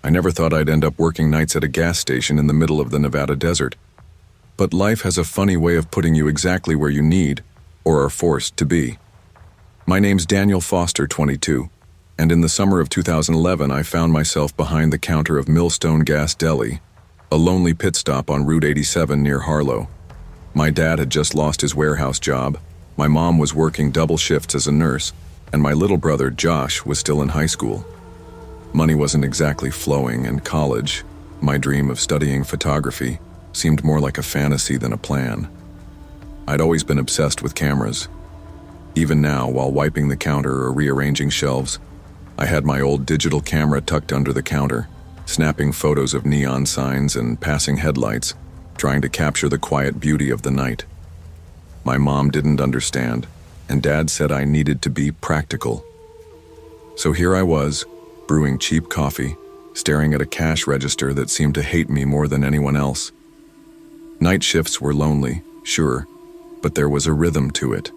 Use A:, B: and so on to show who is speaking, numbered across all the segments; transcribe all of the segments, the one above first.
A: I never thought I'd end up working nights at a gas station in the middle of the Nevada desert. But life has a funny way of putting you exactly where you need, or are forced to be. My name's Daniel Foster, 22, and in the summer of 2011 I found myself behind the counter of Millstone Gas Deli, a lonely pit stop on Route 87 near Harlow. My dad had just lost his warehouse job, my mom was working double shifts as a nurse, and my little brother, Josh, was still in high school. Money wasn't exactly flowing, and college, my dream of studying photography, seemed more like a fantasy than a plan. I'd always been obsessed with cameras. Even now, while wiping the counter or rearranging shelves, I had my old digital camera tucked under the counter, snapping photos of neon signs and passing headlights, trying to capture the quiet beauty of the night. My mom didn't understand, and Dad said I needed to be practical. So here I was, brewing cheap coffee, staring at a cash register that seemed to hate me more than anyone else. Night shifts were lonely, sure, but there was a rhythm to it.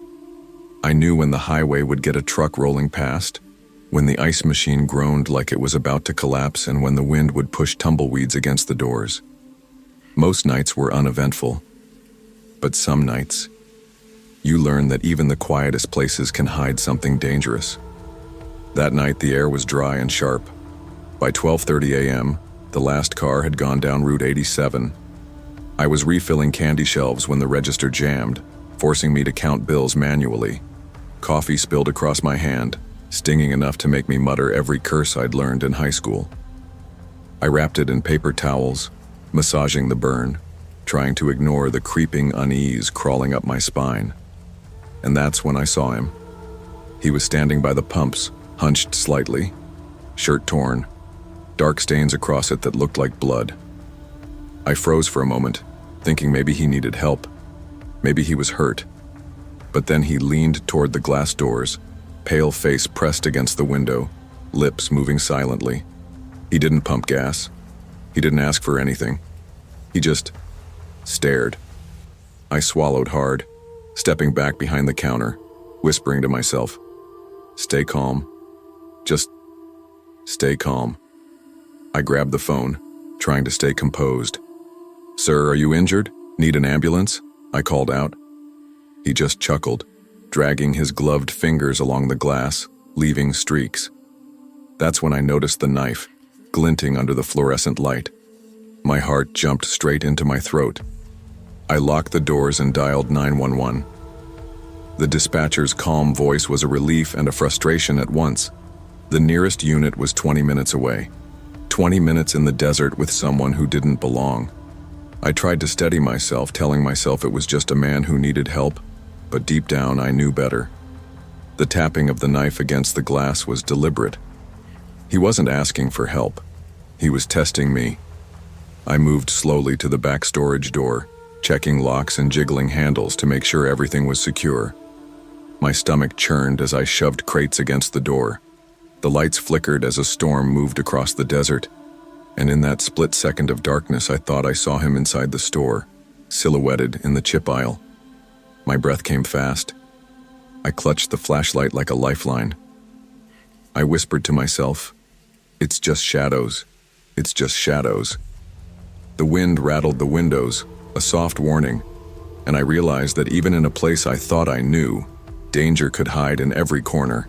A: I knew when the highway would get a truck rolling past, when the ice machine groaned like it was about to collapse, and when the wind would push tumbleweeds against the doors. Most nights were uneventful, but some nights, you learn that even the quietest places can hide something dangerous. That night the air was dry and sharp. By 12:30 a.m., the last car had gone down Route 87. I was refilling candy shelves when the register jammed, forcing me to count bills manually. Coffee spilled across my hand, stinging enough to make me mutter every curse I'd learned in high school. I wrapped it in paper towels, massaging the burn, trying to ignore the creeping unease crawling up my spine. And that's when I saw him. He was standing by the pumps, hunched slightly, shirt torn, dark stains across it that looked like blood. I froze for a moment, thinking maybe he needed help. Maybe he was hurt. But then he leaned toward the glass doors, pale face pressed against the window, lips moving silently. He didn't pump gas. He didn't ask for anything. He just stared. I swallowed hard, stepping back behind the counter, whispering to myself, "Stay calm. Just stay calm." I grabbed the phone, trying to stay composed. "Sir, are you injured? Need an ambulance?" I called out. He just chuckled, dragging his gloved fingers along the glass, leaving streaks. That's when I noticed the knife, glinting under the fluorescent light. My heart jumped straight into my throat. I locked the doors and dialed 911. The dispatcher's calm voice was a relief and a frustration at once. The nearest unit was 20 minutes away. 20 minutes in the desert with someone who didn't belong. I tried to steady myself, telling myself it was just a man who needed help, but deep down I knew better. The tapping of the knife against the glass was deliberate. He wasn't asking for help. He was testing me. I moved slowly to the back storage door, checking locks and jiggling handles to make sure everything was secure. My stomach churned as I shoved crates against the door. The lights flickered as a storm moved across the desert, and in that split second of darkness I thought I saw him inside the store, silhouetted in the chip aisle. My breath came fast. I clutched the flashlight like a lifeline. I whispered to myself, "It's just shadows. It's just shadows." The wind rattled the windows, a soft warning, and I realized that even in a place I thought I knew, danger could hide in every corner.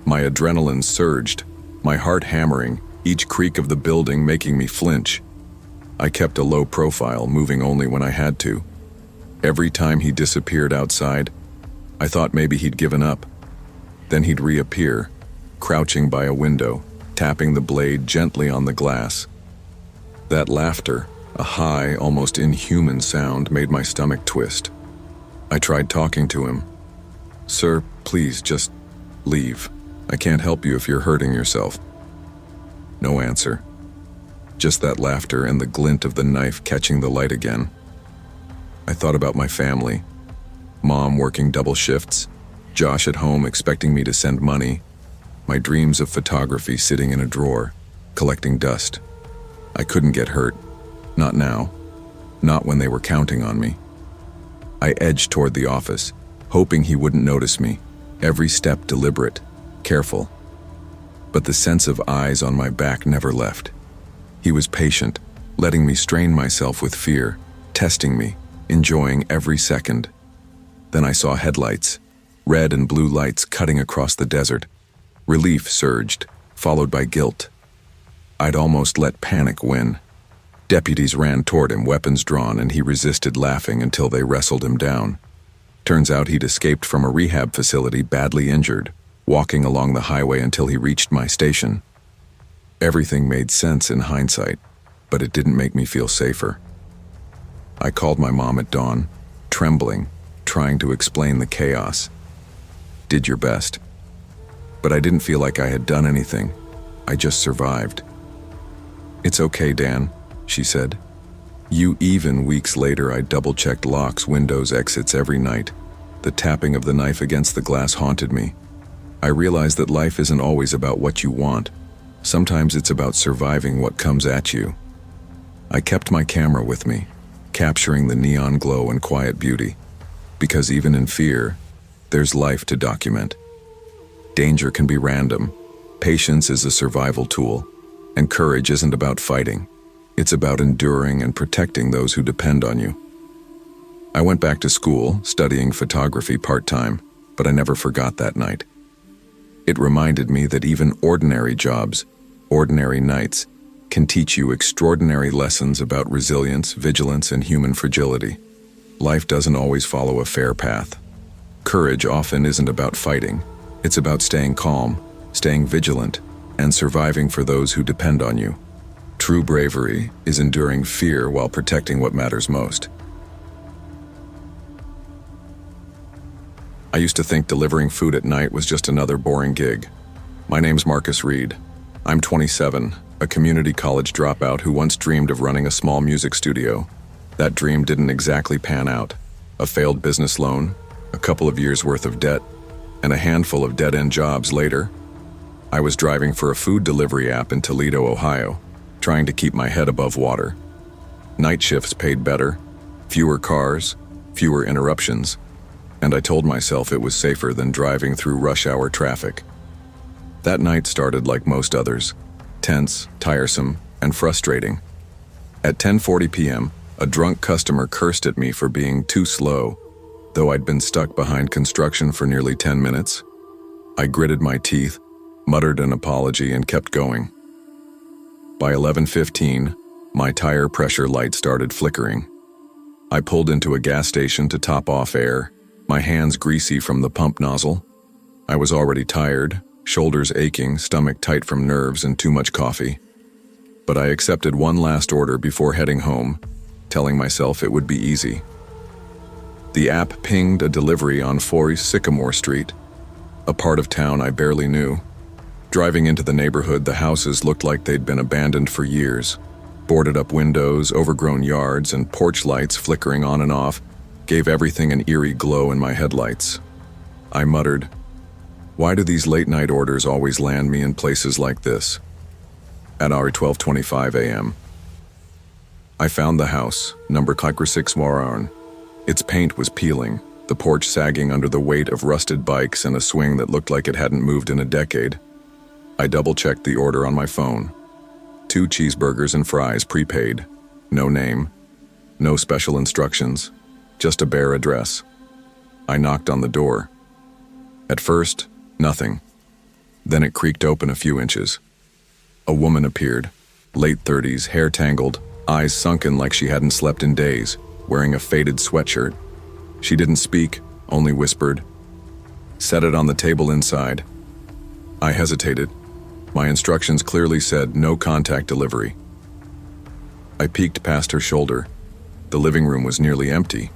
A: My adrenaline surged, my heart hammering, each creak of the building making me flinch. I kept a low profile, moving only when I had to. Every time he disappeared outside, I thought maybe he'd given up. Then he'd reappear, crouching by a window, tapping the blade gently on the glass. That laughter, a high, almost inhuman sound, made my stomach twist. I tried talking to him. "Sir, please, just leave. I can't help you if you're hurting yourself." No answer. Just that laughter and the glint of the knife catching the light again. I thought about my family. Mom working double shifts, Josh at home expecting me to send money, my dreams of photography sitting in a drawer, collecting dust. I couldn't get hurt. Not now. Not when they were counting on me. I edged toward the office, hoping he wouldn't notice me, every step deliberate, careful. But the sense of eyes on my back never left. He was patient, letting me strain myself with fear, testing me, enjoying every second. Then I saw headlights, red and blue lights cutting across the desert. Relief surged, followed by guilt. I'd almost let panic win. Deputies ran toward him, weapons drawn, and he resisted, laughing until they wrestled him down. Turns out he'd escaped from a rehab facility badly injured, walking along the highway until he reached my station. Everything made sense in hindsight, but it didn't make me feel safer. I called my mom at dawn, trembling, trying to explain the chaos. Did your best. But I didn't feel like I had done anything. I just survived. It's okay, Dan, she said. Even weeks later, I double-checked locks, windows, exits every night. The tapping of the knife against the glass haunted me. I realized that life isn't always about what you want. Sometimes it's about surviving what comes at you. I kept my camera with me, capturing the neon glow and quiet beauty. Because even in fear, there's life to document. Danger can be random. Patience is a survival tool. And courage isn't about fighting. It's about enduring and protecting those who depend on you. I went back to school, studying photography part-time, but I never forgot that night. It reminded me that even ordinary jobs, ordinary nights, can teach you extraordinary lessons about resilience, vigilance, and human fragility. Life doesn't always follow a fair path. Courage often isn't about fighting. It's about staying calm, staying vigilant, and surviving for those who depend on you. True bravery is enduring fear while protecting what matters most. I used to think delivering food at night was just another boring gig. My name's Marcus Reed. I'm 27, a community college dropout who once dreamed of running a small music studio. That dream didn't exactly pan out. A failed business loan, a couple of years' worth of debt, and a handful of dead-end jobs later, I was driving for a food delivery app in Toledo, Ohio, trying to keep my head above water. Night shifts paid better, fewer cars, fewer interruptions, and I told myself it was safer than driving through rush-hour traffic. That night started like most others, tense, tiresome, and frustrating. At 10:40 p.m., a drunk customer cursed at me for being too slow, though I'd been stuck behind construction for nearly 10 minutes. I gritted my teeth, muttered an apology, and kept going. By 11:15, my tire pressure light started flickering. I pulled into a gas station to top off air, my hands greasy from the pump nozzle. I was already tired, shoulders aching, stomach tight from nerves and too much coffee. But I accepted one last order before heading home, telling myself it would be easy. The app pinged a delivery on 4 Sycamore Street, a part of town I barely knew. Driving into the neighborhood, the houses looked like they'd been abandoned for years. Boarded up windows, overgrown yards, and porch lights flickering on and off gave everything an eerie glow in my headlights. I muttered, "Why do these late-night orders always land me in places like this?" At our 12:25 a.m., I found the house, number 6 Moron. Its paint was peeling, the porch sagging under the weight of rusted bikes and a swing that looked like it hadn't moved in a decade. I double-checked the order on my phone. 2 cheeseburgers and fries prepaid. No name. No special instructions. Just a bare address. I knocked on the door. At first, nothing. Then it creaked open a few inches. A woman appeared, late 30s, hair tangled, eyes sunken like she hadn't slept in days, wearing a faded sweatshirt. She didn't speak, only whispered, "Set it on the table inside." I hesitated. My instructions clearly said no contact delivery. I peeked past her shoulder. The living room was nearly empty.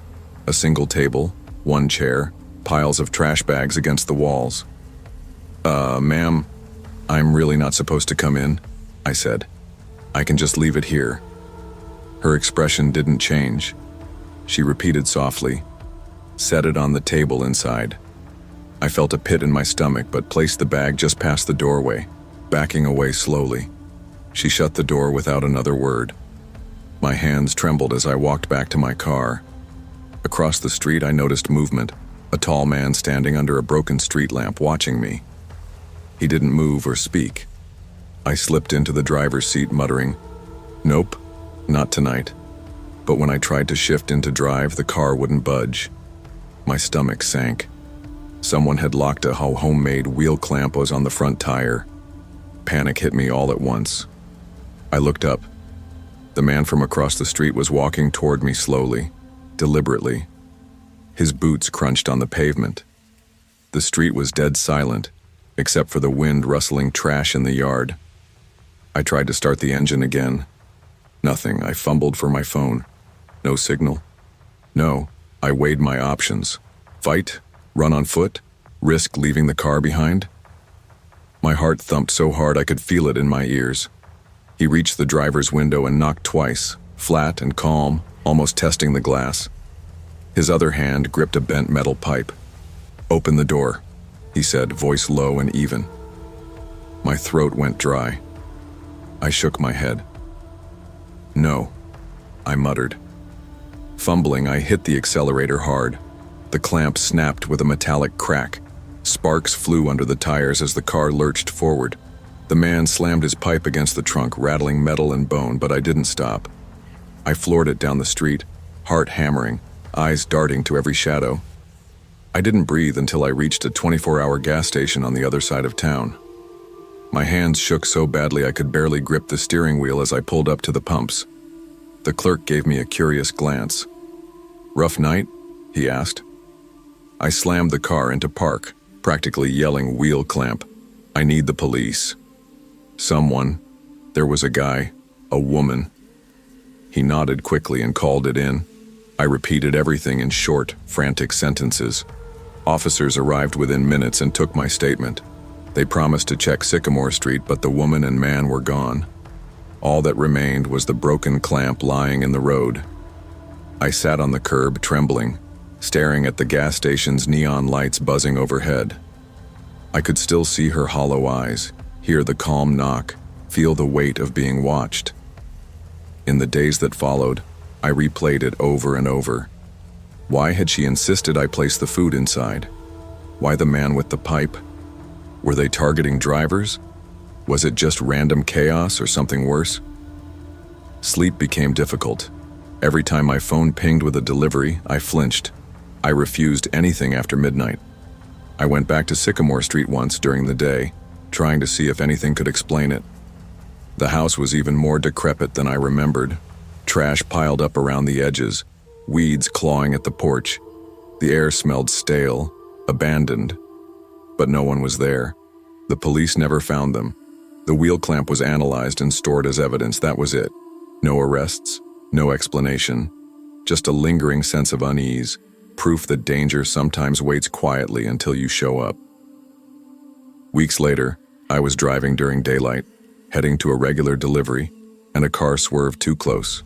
A: A single table, 1 chair, piles of trash bags against the walls. Ma'am, I'm really not supposed to come in," I said. "I can just leave it here." Her expression didn't change. She repeated softly, "Set it on the table inside." I felt a pit in my stomach but placed the bag just past the doorway, backing away slowly. She shut the door without another word. My hands trembled as I walked back to my car. Across the street, I noticed movement, a tall man standing under a broken street lamp watching me. He didn't move or speak. I slipped into the driver's seat muttering, Nope, not tonight. But when I tried to shift into drive, the car wouldn't budge. My stomach sank. Someone had locked a homemade wheel clamp was on the front tire. Panic hit me all at once. I looked up. The man from across the street was walking toward me slowly, deliberately. His boots crunched on the pavement. The street was dead silent, except for the wind rustling trash in the yard. I tried to start the engine again. Nothing. I fumbled for my phone. No signal. No, I weighed my options. Fight? Run on foot? Risk leaving the car behind? My heart thumped so hard I could feel it in my ears. He reached the driver's window and knocked twice, flat and calm, almost testing the glass. His other hand gripped a bent metal pipe. "Open the door," he said, voice low and even. My throat went dry. I shook my head. "No," I muttered. Fumbling, I hit the accelerator hard. The clamp snapped with a metallic crack. Sparks flew under the tires as the car lurched forward. The man slammed his pipe against the trunk, rattling metal and bone, but I didn't stop. I floored it down the street, heart hammering, eyes darting to every shadow. I didn't breathe until I reached a 24-hour gas station on the other side of town. My hands shook so badly I could barely grip the steering wheel as I pulled up to the pumps. The clerk gave me a curious glance. "Rough night?" he asked. I slammed the car into park, practically yelling, "Wheel clamp. I need the police." Someone. There was a guy. A woman. He nodded quickly and called it in. I repeated everything in short, frantic sentences. Officers arrived within minutes and took my statement. They promised to check Sycamore Street, but the woman and man were gone. All that remained was the broken clamp lying in the road. I sat on the curb, trembling, staring at the gas station's neon lights buzzing overhead. I could still see her hollow eyes, hear the calm knock, feel the weight of being watched. In the days that followed, I replayed it over and over. Why had she insisted I place the food inside? Why the man with the pipe? Were they targeting drivers? Was it just random chaos or something worse? Sleep became difficult. Every time my phone pinged with a delivery, I flinched. I refused anything after midnight. I went back to Sycamore Street once during the day, trying to see if anything could explain it. The house was even more decrepit than I remembered. Trash piled up around the edges, weeds clawing at the porch. The air smelled stale, abandoned. But no one was there. The police never found them. The wheel clamp was analyzed and stored as evidence. That was it. No arrests, no explanation. Just a lingering sense of unease, proof that danger sometimes waits quietly until you show up. Weeks later, I was driving during daylight, heading to a regular delivery, and a car swerved too close.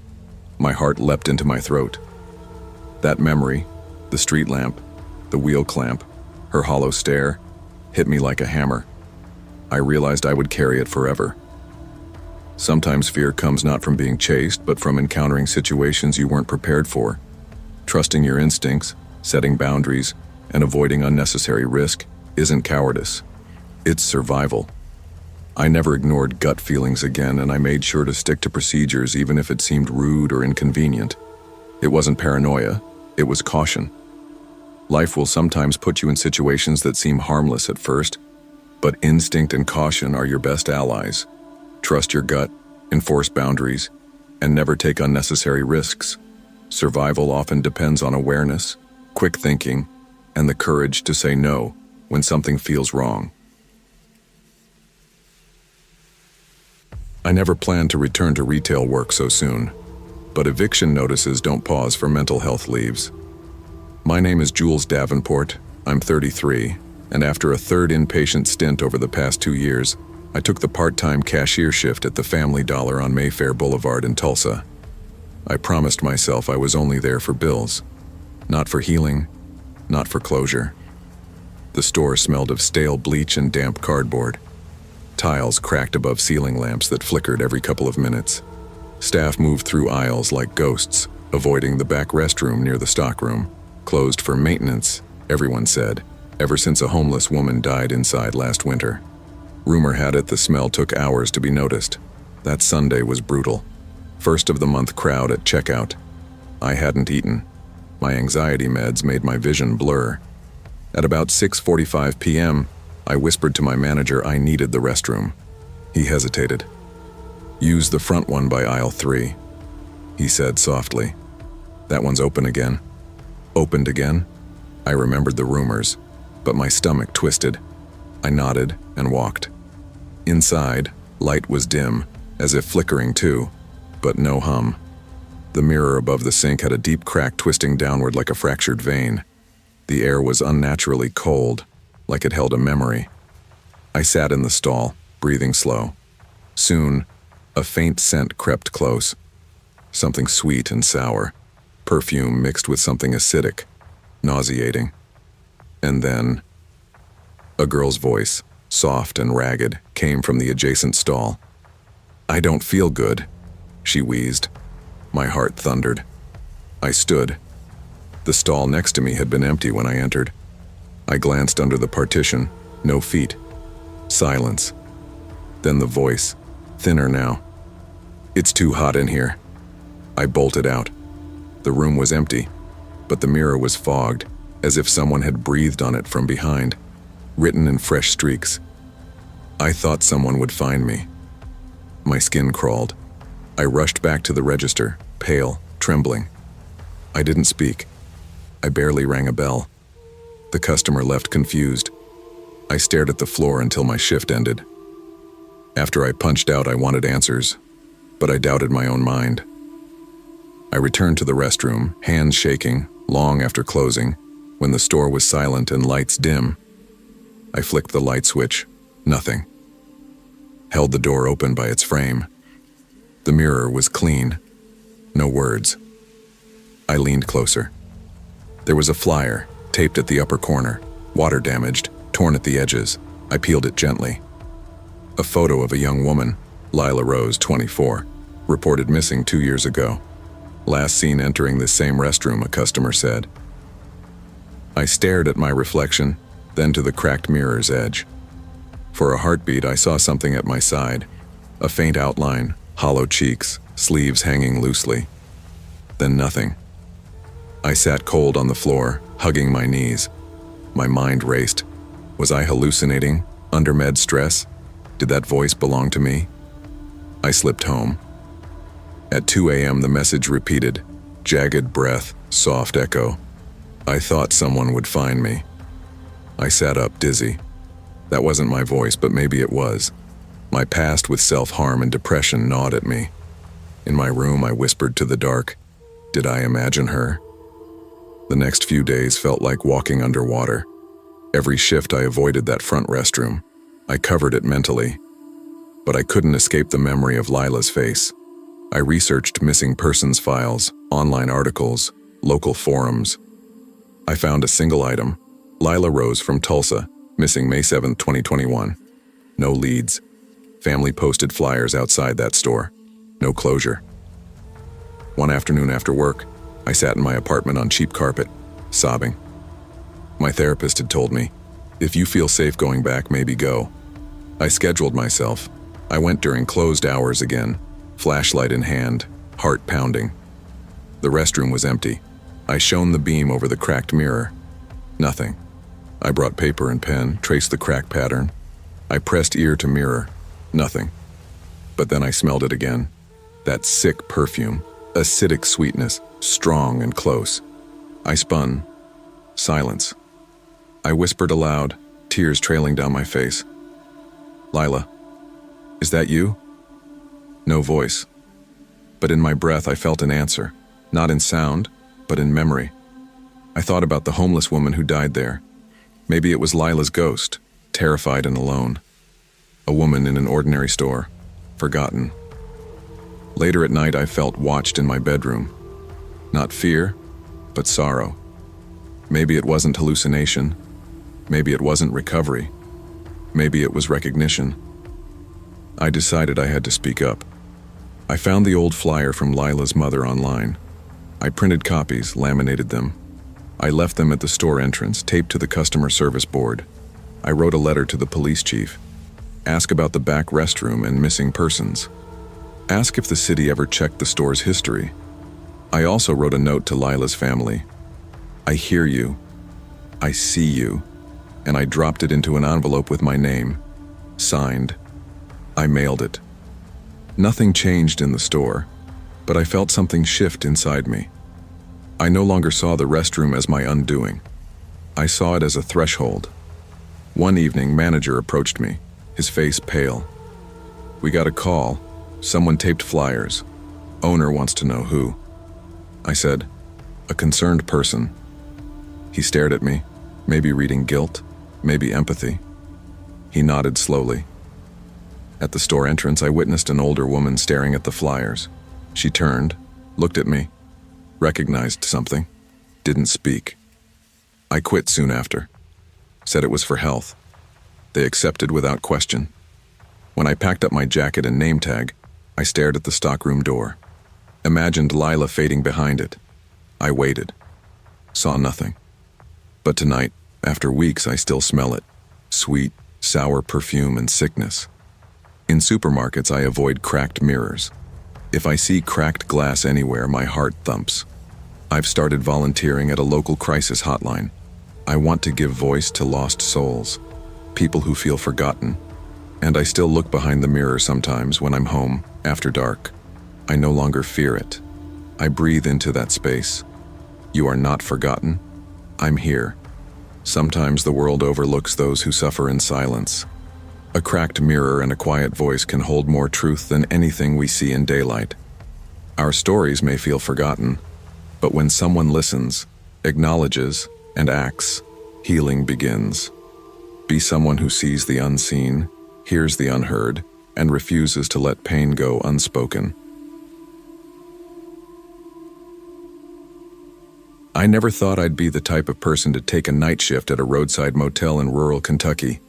A: My heart leapt into my throat. That memory, the street lamp, the wheel clamp, her hollow stare, hit me like a hammer. I realized I would carry it forever. Sometimes fear comes not from being chased, but from encountering situations you weren't prepared for. Trusting your instincts, setting boundaries, and avoiding unnecessary risk isn't cowardice. It's survival. I never ignored gut feelings again, and I made sure to stick to procedures even if it seemed rude or inconvenient. It wasn't paranoia, it was caution. Life will sometimes put you in situations that seem harmless at first, but instinct and caution are your best allies. Trust your gut, enforce boundaries, and never take unnecessary risks. Survival often depends on awareness, quick thinking, and the courage to say no when something feels wrong. I never planned to return to retail work so soon, but eviction notices don't pause for mental health leaves. My name is Jules Davenport, I'm 33, and after a third inpatient stint over the past 2 years, I took the part-time cashier shift at the Family Dollar on Mayfair Boulevard in Tulsa. I promised myself I was only there for bills, not for healing, not for closure. The store smelled of stale bleach and damp cardboard. Tiles cracked above ceiling lamps that flickered every couple of minutes. Staff moved through aisles like ghosts, avoiding the back restroom near the stockroom. Closed for maintenance, everyone said, ever since a homeless woman died inside last winter. Rumor had it the smell took hours to be noticed. That Sunday was brutal. First of the month crowd at checkout. I hadn't eaten. My anxiety meds made my vision blur. At about 6:45 p.m., I whispered to my manager I needed the restroom. He hesitated. "Use the front one by aisle 3, he said softly. "That one's open again." Opened again? I remembered the rumors, but my stomach twisted. I nodded and walked. Inside, light was dim, as if flickering too, but no hum. The mirror above the sink had a deep crack twisting downward like a fractured vein. The air was unnaturally cold, like it held a memory. I sat in the stall, breathing slow. Soon, a faint scent crept close. Something sweet and sour, perfume mixed with something acidic, nauseating. And then, a girl's voice, soft and ragged, came from the adjacent stall. "I don't feel good," she wheezed. My heart thundered. I stood. The stall next to me had been empty when I entered. I glanced under the partition, no feet. Silence. Then the voice, thinner now. "It's too hot in here." I bolted out. The room was empty, but the mirror was fogged, as if someone had breathed on it from behind, written in fresh streaks. I thought someone would find me. My skin crawled. I rushed back to the register, pale, trembling. I didn't speak. I barely rang a bell. The customer left confused. I stared at the floor until my shift ended. After I punched out, I wanted answers, but I doubted my own mind. I returned to the restroom, hands shaking, long after closing, when the store was silent and lights dim. I flicked the light switch. Nothing. Held the door open by its frame. The mirror was clean. No words. I leaned closer. There was a flyer, taped at the upper corner, water damaged, torn at the edges. I peeled it gently. A photo of a young woman, Lila Rose, 24, reported missing 2 years ago. Last seen entering this same restroom, a customer said. I stared at my reflection, then to the cracked mirror's edge. For a heartbeat, I saw something at my side, a faint outline, hollow cheeks, sleeves hanging loosely. Then nothing. I sat cold on the floor, hugging my knees. My mind raced. Was I hallucinating, under med stress? Did that voice belong to me? I slipped home. At 2 a.m. the message repeated, jagged breath, soft echo. I thought someone would find me. I sat up, dizzy. That wasn't my voice, but maybe it was. My past with self-harm and depression gnawed at me. In my room, I whispered to the dark, did I imagine her? The next few days felt like walking underwater. Every shift I avoided that front restroom. I covered it mentally. But I couldn't escape the memory of Lila's face. I researched missing persons files, online articles, local forums. I found a single item, Lila Rose from Tulsa, missing May 7, 2021. No leads. Family posted flyers outside that store. No closure. One afternoon after work, I sat in my apartment on cheap carpet, sobbing. My therapist had told me, if you feel safe going back, maybe go. I scheduled myself. I went during closed hours again, flashlight in hand, heart pounding. The restroom was empty. I shone the beam over the cracked mirror. Nothing. I brought paper and pen, traced the crack pattern. I pressed ear to mirror. Nothing. But then I smelled it again. That sick perfume, acidic sweetness, strong and close. I spun. Silence. I whispered aloud, tears trailing down my face. Lila, is that you? No voice. But in my breath I felt an answer, not in sound, but in memory. I thought about the homeless woman who died there. Maybe it was Lila's ghost, terrified and alone. A woman in an ordinary store, forgotten. Later at night I felt watched in my bedroom. Not fear, but sorrow. Maybe it wasn't hallucination. Maybe it wasn't recovery. Maybe it was recognition. I decided I had to speak up. I found the old flyer from Lila's mother online. I printed copies, laminated them. I left them at the store entrance, taped to the customer service board. I wrote a letter to the police chief. Ask about the back restroom and missing persons. Ask if the city ever checked the store's history. I also wrote a note to Lila's family. I hear you. I see you. And I dropped it into an envelope with my name. Signed. I mailed it. Nothing changed in the store, but I felt something shift inside me. I no longer saw the restroom as my undoing. I saw it as a threshold. One evening, manager approached me, his face pale. We got a call. Someone taped flyers. Owner wants to know who. I said, a concerned person. He stared at me, maybe reading guilt, maybe empathy. He nodded slowly. At the store entrance, I witnessed an older woman staring at the flyers. She turned, looked at me, recognized something, didn't speak. I quit soon after. Said it was for health. They accepted without question. When I packed up my jacket and name tag, I stared at the stockroom door. Imagined Lila fading behind it. I waited. Saw nothing. But tonight, after weeks, I still smell it. Sweet, sour perfume and sickness. In supermarkets, I avoid cracked mirrors. If I see cracked glass anywhere, my heart thumps. I've started volunteering at a local crisis hotline. I want to give voice to lost souls, people who feel forgotten. And I still look behind the mirror sometimes when I'm home, after dark. I no longer fear it. I breathe into that space. You are not forgotten. I'm here. Sometimes the world overlooks those who suffer in silence. A cracked mirror and a quiet voice can hold more truth than anything we see in daylight. Our stories may feel forgotten, but when someone listens, acknowledges, and acts, healing begins. Be someone who sees the unseen, hears the unheard, and refuses to let pain go unspoken. I never thought I'd be the type of person to take a night shift at a roadside motel in rural Kentucky.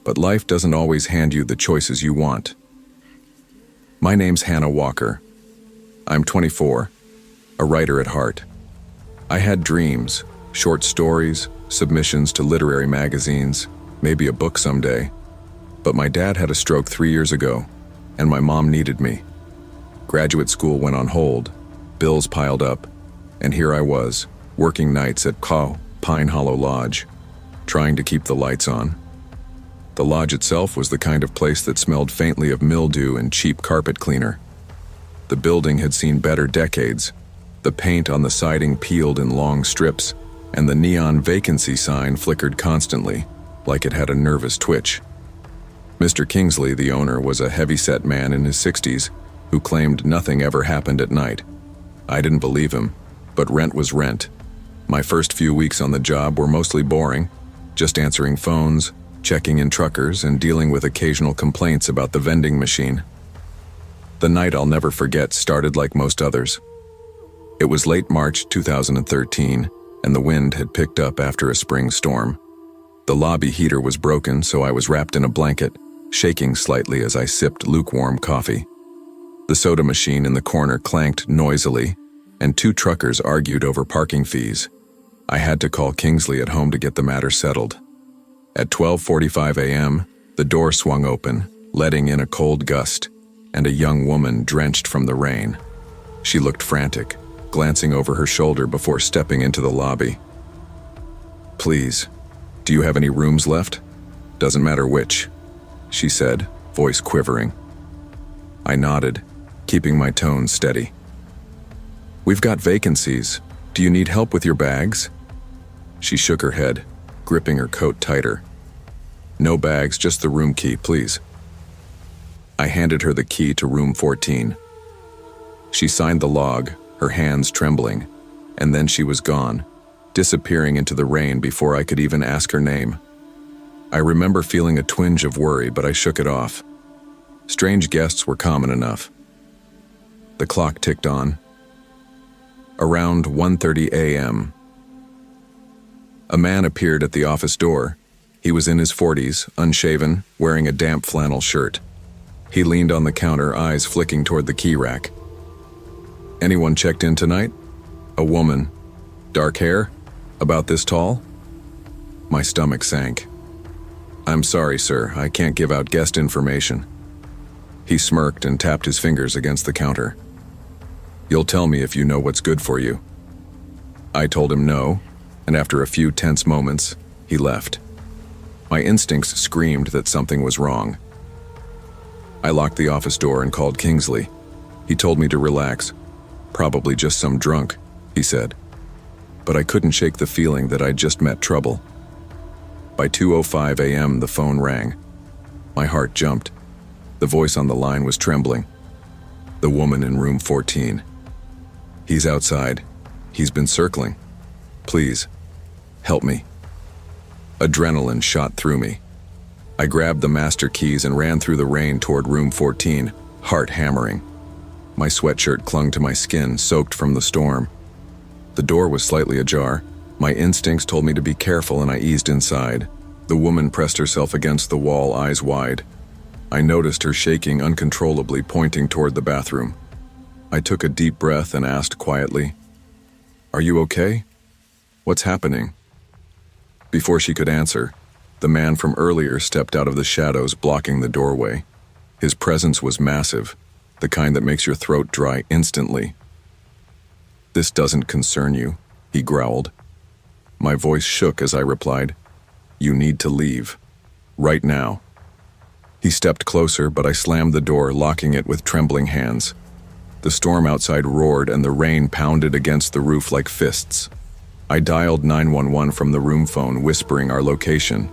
A: But life doesn't always hand you the choices you want. My name's Hannah Walker. I'm 24, a writer at heart. I had dreams, short stories, submissions to literary magazines, maybe a book someday. But my dad had a stroke 3 years ago, and my mom needed me. Graduate school went on hold, bills piled up, and here I was, working nights at Pine Hollow Lodge, trying to keep the lights on. The lodge itself was the kind of place that smelled faintly of mildew and cheap carpet cleaner. The building had seen better decades. The paint on the siding peeled in long strips, and the neon vacancy sign flickered constantly, like it had a nervous twitch. Mr. Kingsley, the owner, was a heavy-set man in his 60s who claimed nothing ever happened at night. I didn't believe him, but rent was rent. My first few weeks on the job were mostly boring, just answering phones, checking in truckers, and dealing with occasional complaints about the vending machine. The night I'll never forget started like most others. It was late March 2013, and the wind had picked up after a spring storm. The lobby heater was broken, so I was wrapped in a blanket, shaking slightly as I sipped lukewarm coffee. The soda machine in the corner clanked noisily, and 2 truckers argued over parking fees. I had to call Kingsley at home to get the matter settled. At 12:45 a.m., the door swung open, letting in a cold gust, and a young woman drenched from the rain. She looked frantic, glancing over her shoulder before stepping into the lobby. "Please, do you have any rooms left? Doesn't matter which," she said, voice quivering. I nodded, keeping my tone steady. "We've got vacancies. Do you need help with your bags?" She shook her head, gripping her coat tighter. "No bags, just the room key, please." I handed her the key to room 14. She signed the log, her hands trembling, and then she was gone, disappearing into the rain before I could even ask her name. I remember feeling a twinge of worry, but I shook it off. Strange guests were common enough. The clock ticked on. Around 1:30 a.m., a man appeared at the office door. He was in his 40s, unshaven, wearing a damp flannel shirt. He leaned on the counter, eyes flicking toward the key rack. "Anyone checked in tonight?" "A woman. Dark hair? About this tall?" My stomach sank. "I'm sorry, sir. I can't give out guest information." He smirked and tapped his fingers against the counter. "You'll tell me if you know what's good for you." I told him no, and after a few tense moments, he left. My instincts screamed that something was wrong. I locked the office door and called Kingsley. He told me to relax. "Probably just some drunk," he said. But I couldn't shake the feeling that I'd just met trouble. By 2:05 a.m., the phone rang. My heart jumped. The voice on the line was trembling. The woman in room 14. "He's outside. He's been circling. Please, help me." Adrenaline shot through me. I grabbed the master keys and ran through the rain toward room 14, heart hammering. My sweatshirt clung to my skin, soaked from the storm. The door was slightly ajar. My instincts told me to be careful, and I eased inside. The woman pressed herself against the wall, eyes wide. I noticed her shaking uncontrollably, pointing toward the bathroom. I took a deep breath and asked quietly, "Are you okay? What's happening?" Before she could answer, the man from earlier stepped out of the shadows, blocking the doorway. His presence was massive, the kind that makes your throat dry instantly. "This doesn't concern you," he growled. My voice shook as I replied, "You need to leave. Right now." He stepped closer, but I slammed the door, locking it with trembling hands. The storm outside roared and the rain pounded against the roof like fists. I dialed 911 from the room phone, whispering our location.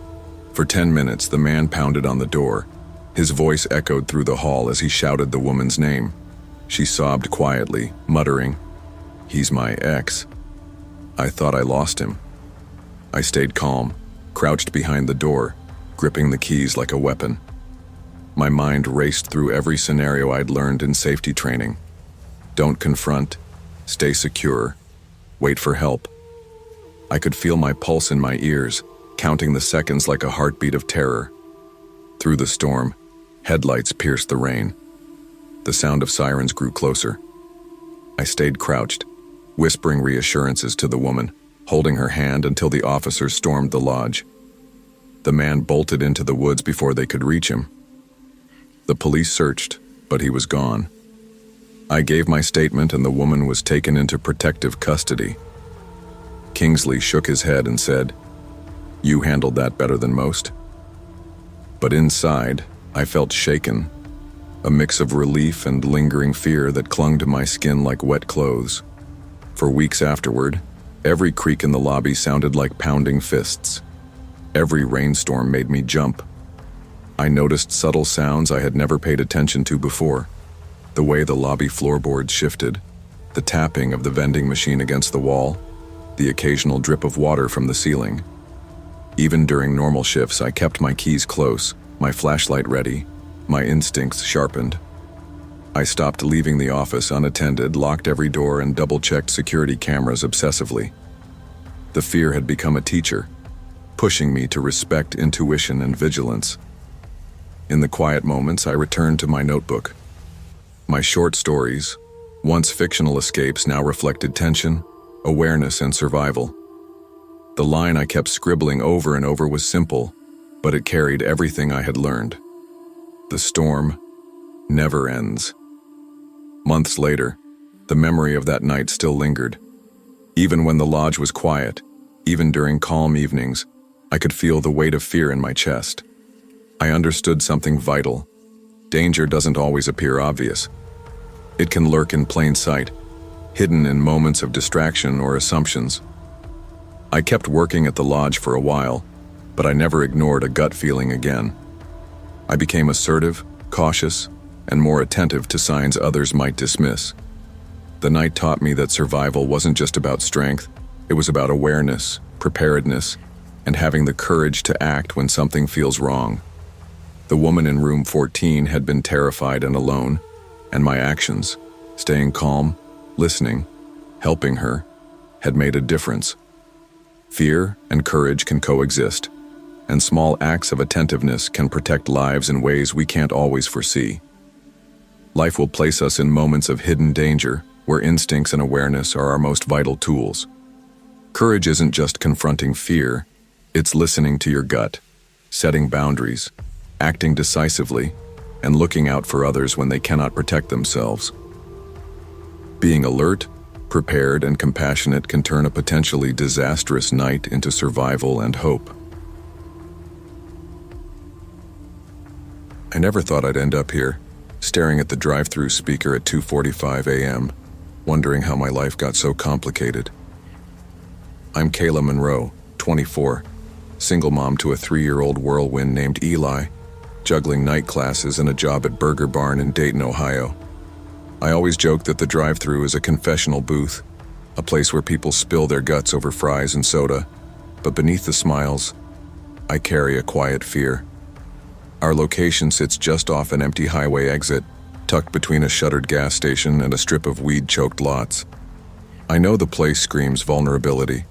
A: For 10 minutes, the man pounded on the door. His voice echoed through the hall as he shouted the woman's name. She sobbed quietly, muttering, "He's my ex." I thought I lost him. I stayed calm, crouched behind the door, gripping the keys like a weapon. My mind raced through every scenario I'd learned in safety training. Don't confront, stay secure, wait for help. I could feel my pulse in my ears, counting the seconds like a heartbeat of terror. Through the storm, headlights pierced the rain. The sound of sirens grew closer. I stayed crouched, whispering reassurances to the woman, holding her hand until the officers stormed the lodge. The man bolted into the woods before they could reach him. The police searched, but he was gone. I gave my statement and the woman was taken into protective custody. Kingsley shook his head and said, "You handled that better than most." But inside, I felt shaken, a mix of relief and lingering fear that clung to my skin like wet clothes. For weeks afterward, every creak in the lobby sounded like pounding fists. Every rainstorm made me jump. I noticed subtle sounds I had never paid attention to before. The way the lobby floorboards shifted, the tapping of the vending machine against the wall, the occasional drip of water from the ceiling. Even during normal shifts, I kept my keys close, my flashlight ready, my instincts sharpened. I stopped leaving the office unattended, locked every door, and double-checked security cameras obsessively. The fear had become a teacher, pushing me to respect intuition and vigilance. In the quiet moments, I returned to my notebook. My short stories, once fictional escapes, now reflected tension, awareness, and survival. The line I kept scribbling over and over was simple, but it carried everything I had learned. The storm never ends. Months later, the memory of that night still lingered. Even when the lodge was quiet, even during calm evenings, I could feel the weight of fear in my chest. I understood something vital. Danger doesn't always appear obvious. It can lurk in plain sight, hidden in moments of distraction or assumptions. I kept working at the lodge for a while, but I never ignored a gut feeling again. I became assertive, cautious, and more attentive to signs others might dismiss. The night taught me that survival wasn't just about strength, it was about awareness, preparedness, and having the courage to act when something feels wrong. The woman in room 14 had been terrified and alone, and my actions, staying calm, listening, helping her, had made a difference. Fear and courage can coexist, and small acts of attentiveness can protect lives in ways we can't always foresee. Life will place us in moments of hidden danger, where instincts and awareness are our most vital tools. Courage isn't just confronting fear, it's listening to your gut, setting boundaries, acting decisively, and looking out for others when they cannot protect themselves. Being alert, prepared, and compassionate can turn a potentially disastrous night into survival and hope. I never thought I'd end up here, staring at the drive-through speaker at 2:45 a.m., wondering how my life got so complicated. I'm Kayla Monroe, 24, single mom to a 3-year-old whirlwind named Eli, juggling night classes and a job at Burger Barn in Dayton, Ohio. I always joke that the drive-thru is a confessional booth, a place where people spill their guts over fries and soda, but beneath the smiles, I carry a quiet fear. Our location sits just off an empty highway exit, tucked between a shuttered gas station and a strip of weed-choked lots. I know the place screams vulnerability.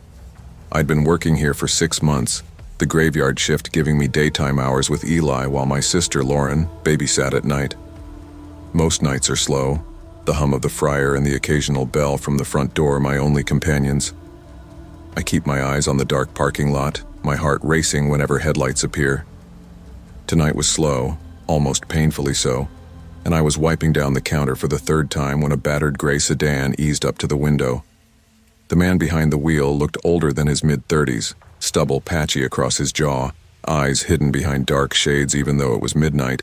A: I'd been working here for 6 months, the graveyard shift giving me daytime hours with Eli while my sister Lauren babysat at night. Most nights are slow, the hum of the fryer and the occasional bell from the front door my only companions. I keep my eyes on the dark parking lot, my heart racing whenever headlights appear. Tonight was slow, almost painfully so, and I was wiping down the counter for the 3rd time when a battered gray sedan eased up to the window. The man behind the wheel looked older than his mid-30s, stubble patchy across his jaw, eyes hidden behind dark shades even though it was midnight.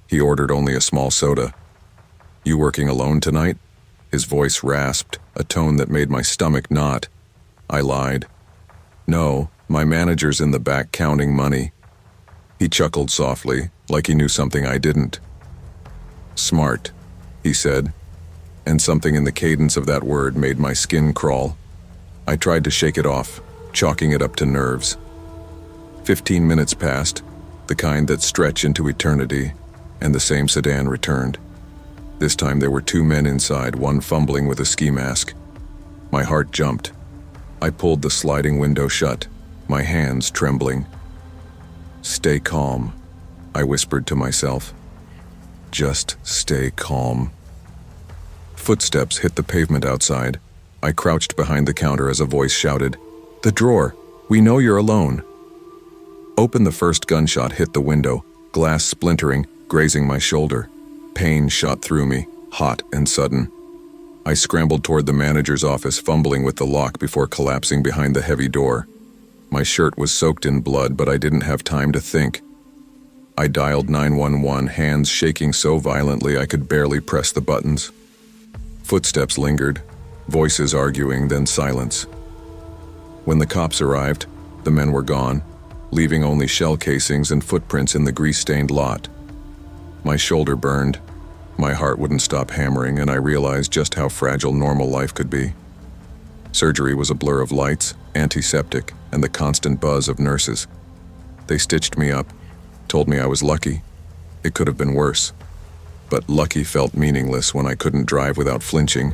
A: He ordered only a small soda. "You working alone tonight?" His voice rasped, a tone that made my stomach knot. I lied. "No, my manager's in the back counting money." He chuckled softly, like he knew something I didn't. "Smart," he said, and something in the cadence of that word made my skin crawl. I tried to shake it off, chalking it up to nerves. 15 minutes passed, the kind that stretch into eternity, and the same sedan returned. This time there were 2 men inside, one fumbling with a ski mask. My heart jumped. I pulled the sliding window shut, my hands trembling. "Stay calm," I whispered to myself. "Just stay calm." Footsteps hit the pavement outside. I crouched behind the counter as a voice shouted, "The drawer! We know you're alone!" Open. The first gunshot hit the window, glass splintering, grazing my shoulder. Pain shot through me, hot and sudden. I scrambled toward the manager's office, fumbling with the lock before collapsing behind the heavy door. My shirt was soaked in blood, but I didn't have time to think. I dialed 911, hands shaking so violently I could barely press the buttons. Footsteps lingered, voices arguing, then silence. When the cops arrived, the men were gone, leaving only shell casings and footprints in the grease-stained lot. My shoulder burned, my heart wouldn't stop hammering, and I realized just how fragile normal life could be. Surgery was a blur of lights, antiseptic, and the constant buzz of nurses. They stitched me up, told me I was lucky. It could have been worse. But lucky felt meaningless when I couldn't drive without flinching,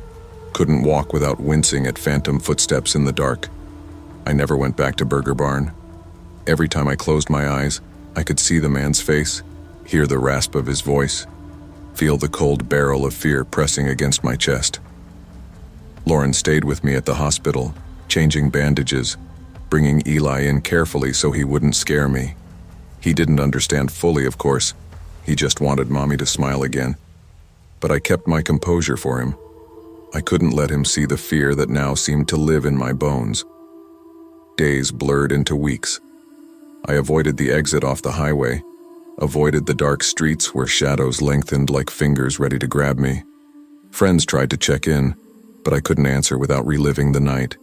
A: couldn't walk without wincing at phantom footsteps in the dark. I never went back to Burger Barn. Every time I closed my eyes, I could see the man's face, hear the rasp of his voice, feel the cold barrel of fear pressing against my chest. Lauren stayed with me at the hospital, changing bandages, bringing Eli in carefully so he wouldn't scare me. He didn't understand fully, of course. He just wanted Mommy to smile again. But I kept my composure for him. I couldn't let him see the fear that now seemed to live in my bones. Days blurred into weeks. I avoided the exit off the highway, avoided the dark streets where shadows lengthened like fingers ready to grab me. Friends tried to check in, but I couldn't answer without reliving the night.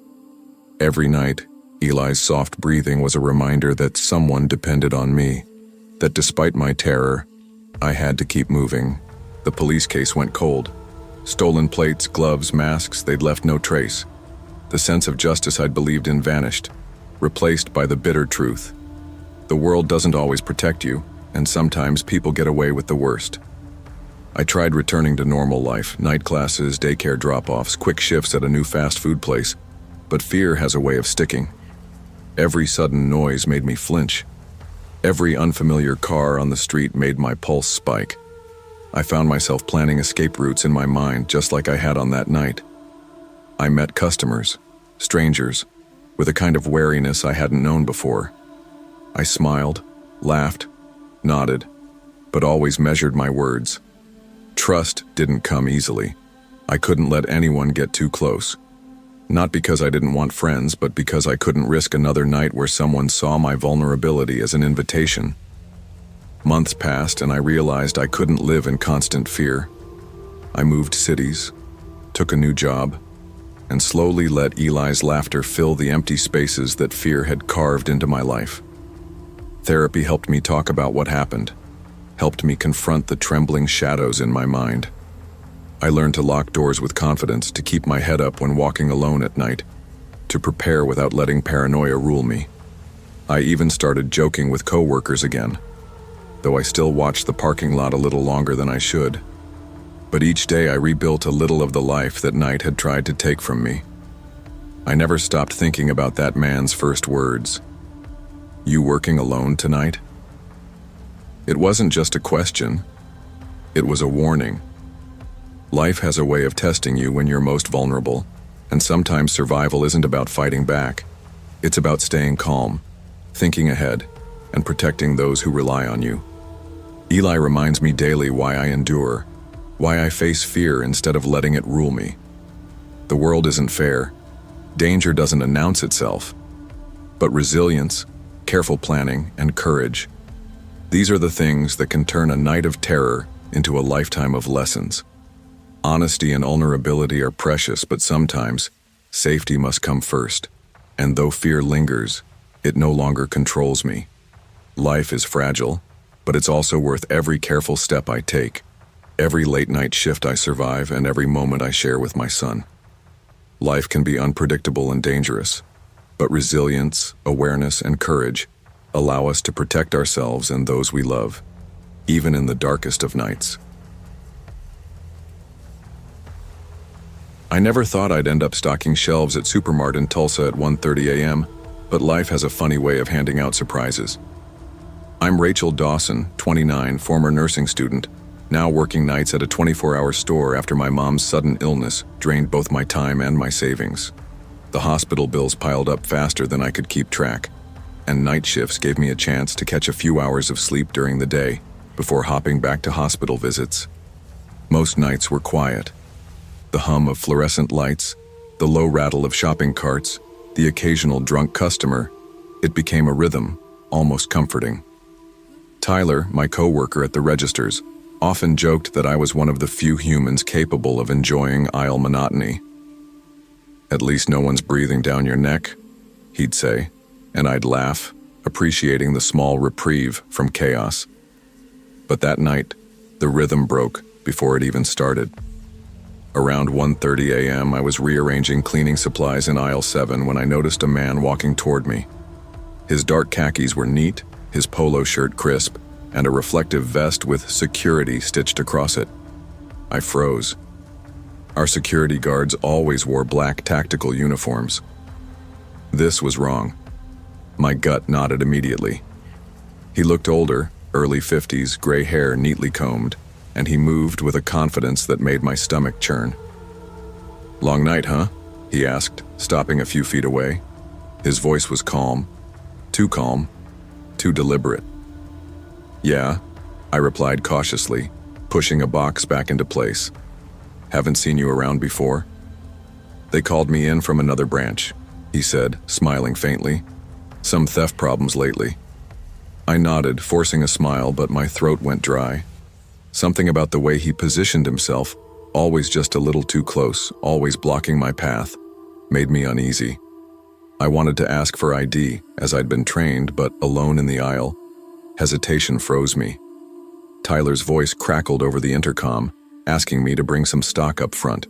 A: Every night, Eli's soft breathing was a reminder that someone depended on me, that despite my terror, I had to keep moving. The police case went cold. Stolen plates, gloves, masks, they'd left no trace. The sense of justice I'd believed in vanished, replaced by the bitter truth. The world doesn't always protect you, and sometimes people get away with the worst. I tried returning to normal life, night classes, daycare drop-offs, quick shifts at a new fast food place, but fear has a way of sticking. Every sudden noise made me flinch. Every unfamiliar car on the street made my pulse spike. I found myself planning escape routes in my mind just like I had on that night. I met customers, strangers, with a kind of wariness I hadn't known before. I smiled, laughed, nodded, but always measured my words. Trust didn't come easily. I couldn't let anyone get too close. Not because I didn't want friends, but because I couldn't risk another night where someone saw my vulnerability as an invitation. Months passed and I realized I couldn't live in constant fear. I moved cities, took a new job, and slowly let Eli's laughter fill the empty spaces that fear had carved into my life. Therapy helped me talk about what happened, helped me confront the trembling shadows in my mind. I learned to lock doors with confidence, to keep my head up when walking alone at night, to prepare without letting paranoia rule me. I even started joking with coworkers again, though I still watched the parking lot a little longer than I should. But each day I rebuilt a little of the life that night had tried to take from me. I never stopped thinking about that man's first words. "You working alone tonight?" It wasn't just a question, it was a warning. Life has a way of testing you when you're most vulnerable, and sometimes survival isn't about fighting back. It's about staying calm, thinking ahead, and protecting those who rely on you. Eli reminds me daily why I endure, why I face fear instead of letting it rule me. The world isn't fair. Danger doesn't announce itself. But resilience, careful planning, and courage, these are the things that can turn a night of terror into a lifetime of lessons. Honesty and vulnerability are precious, but sometimes safety must come first. And though fear lingers, it no longer controls me. Life is fragile, but it's also worth every careful step I take, every late-night shift I survive, and every moment I share with my son. Life can be unpredictable and dangerous, but resilience, awareness, and courage allow us to protect ourselves and those we love, even in the darkest of nights. I never thought I'd end up stocking shelves at Supermart in Tulsa at 1:30 a.m., but life has a funny way of handing out surprises. I'm Rachel Dawson, 29, former nursing student, now working nights at a 24-hour store after my mom's sudden illness drained both my time and my savings. The hospital bills piled up faster than I could keep track, and night shifts gave me a chance to catch a few hours of sleep during the day before hopping back to hospital visits. Most nights were quiet. The hum of fluorescent lights, the low rattle of shopping carts, the occasional drunk customer, it became a rhythm, almost comforting. Tyler, my coworker at the registers, often joked that I was one of the few humans capable of enjoying aisle monotony. "At least no one's breathing down your neck," he'd say, and I'd laugh, appreciating the small reprieve from chaos. But that night, the rhythm broke before it even started. Around 1:30 a.m., I was rearranging cleaning supplies in aisle 7 when I noticed a man walking toward me. His dark khakis were neat, his polo shirt crisp, and a reflective vest with security stitched across it. I froze. Our security guards always wore black tactical uniforms. This was wrong. My gut nodded immediately. He looked older, early 50s, gray hair neatly combed, and he moved with a confidence that made my stomach churn. "Long night, huh?" he asked, stopping a few feet away. His voice was calm, too deliberate. "Yeah," I replied cautiously, pushing a box back into place. "Haven't seen you around before?" "They called me in from another branch," he said, smiling faintly. "Some theft problems lately." I nodded, forcing a smile, but my throat went dry. Something about the way he positioned himself, always just a little too close, always blocking my path, made me uneasy. I wanted to ask for ID, as I'd been trained, but alone in the aisle, hesitation froze me. Tyler's voice crackled over the intercom, asking me to bring some stock up front.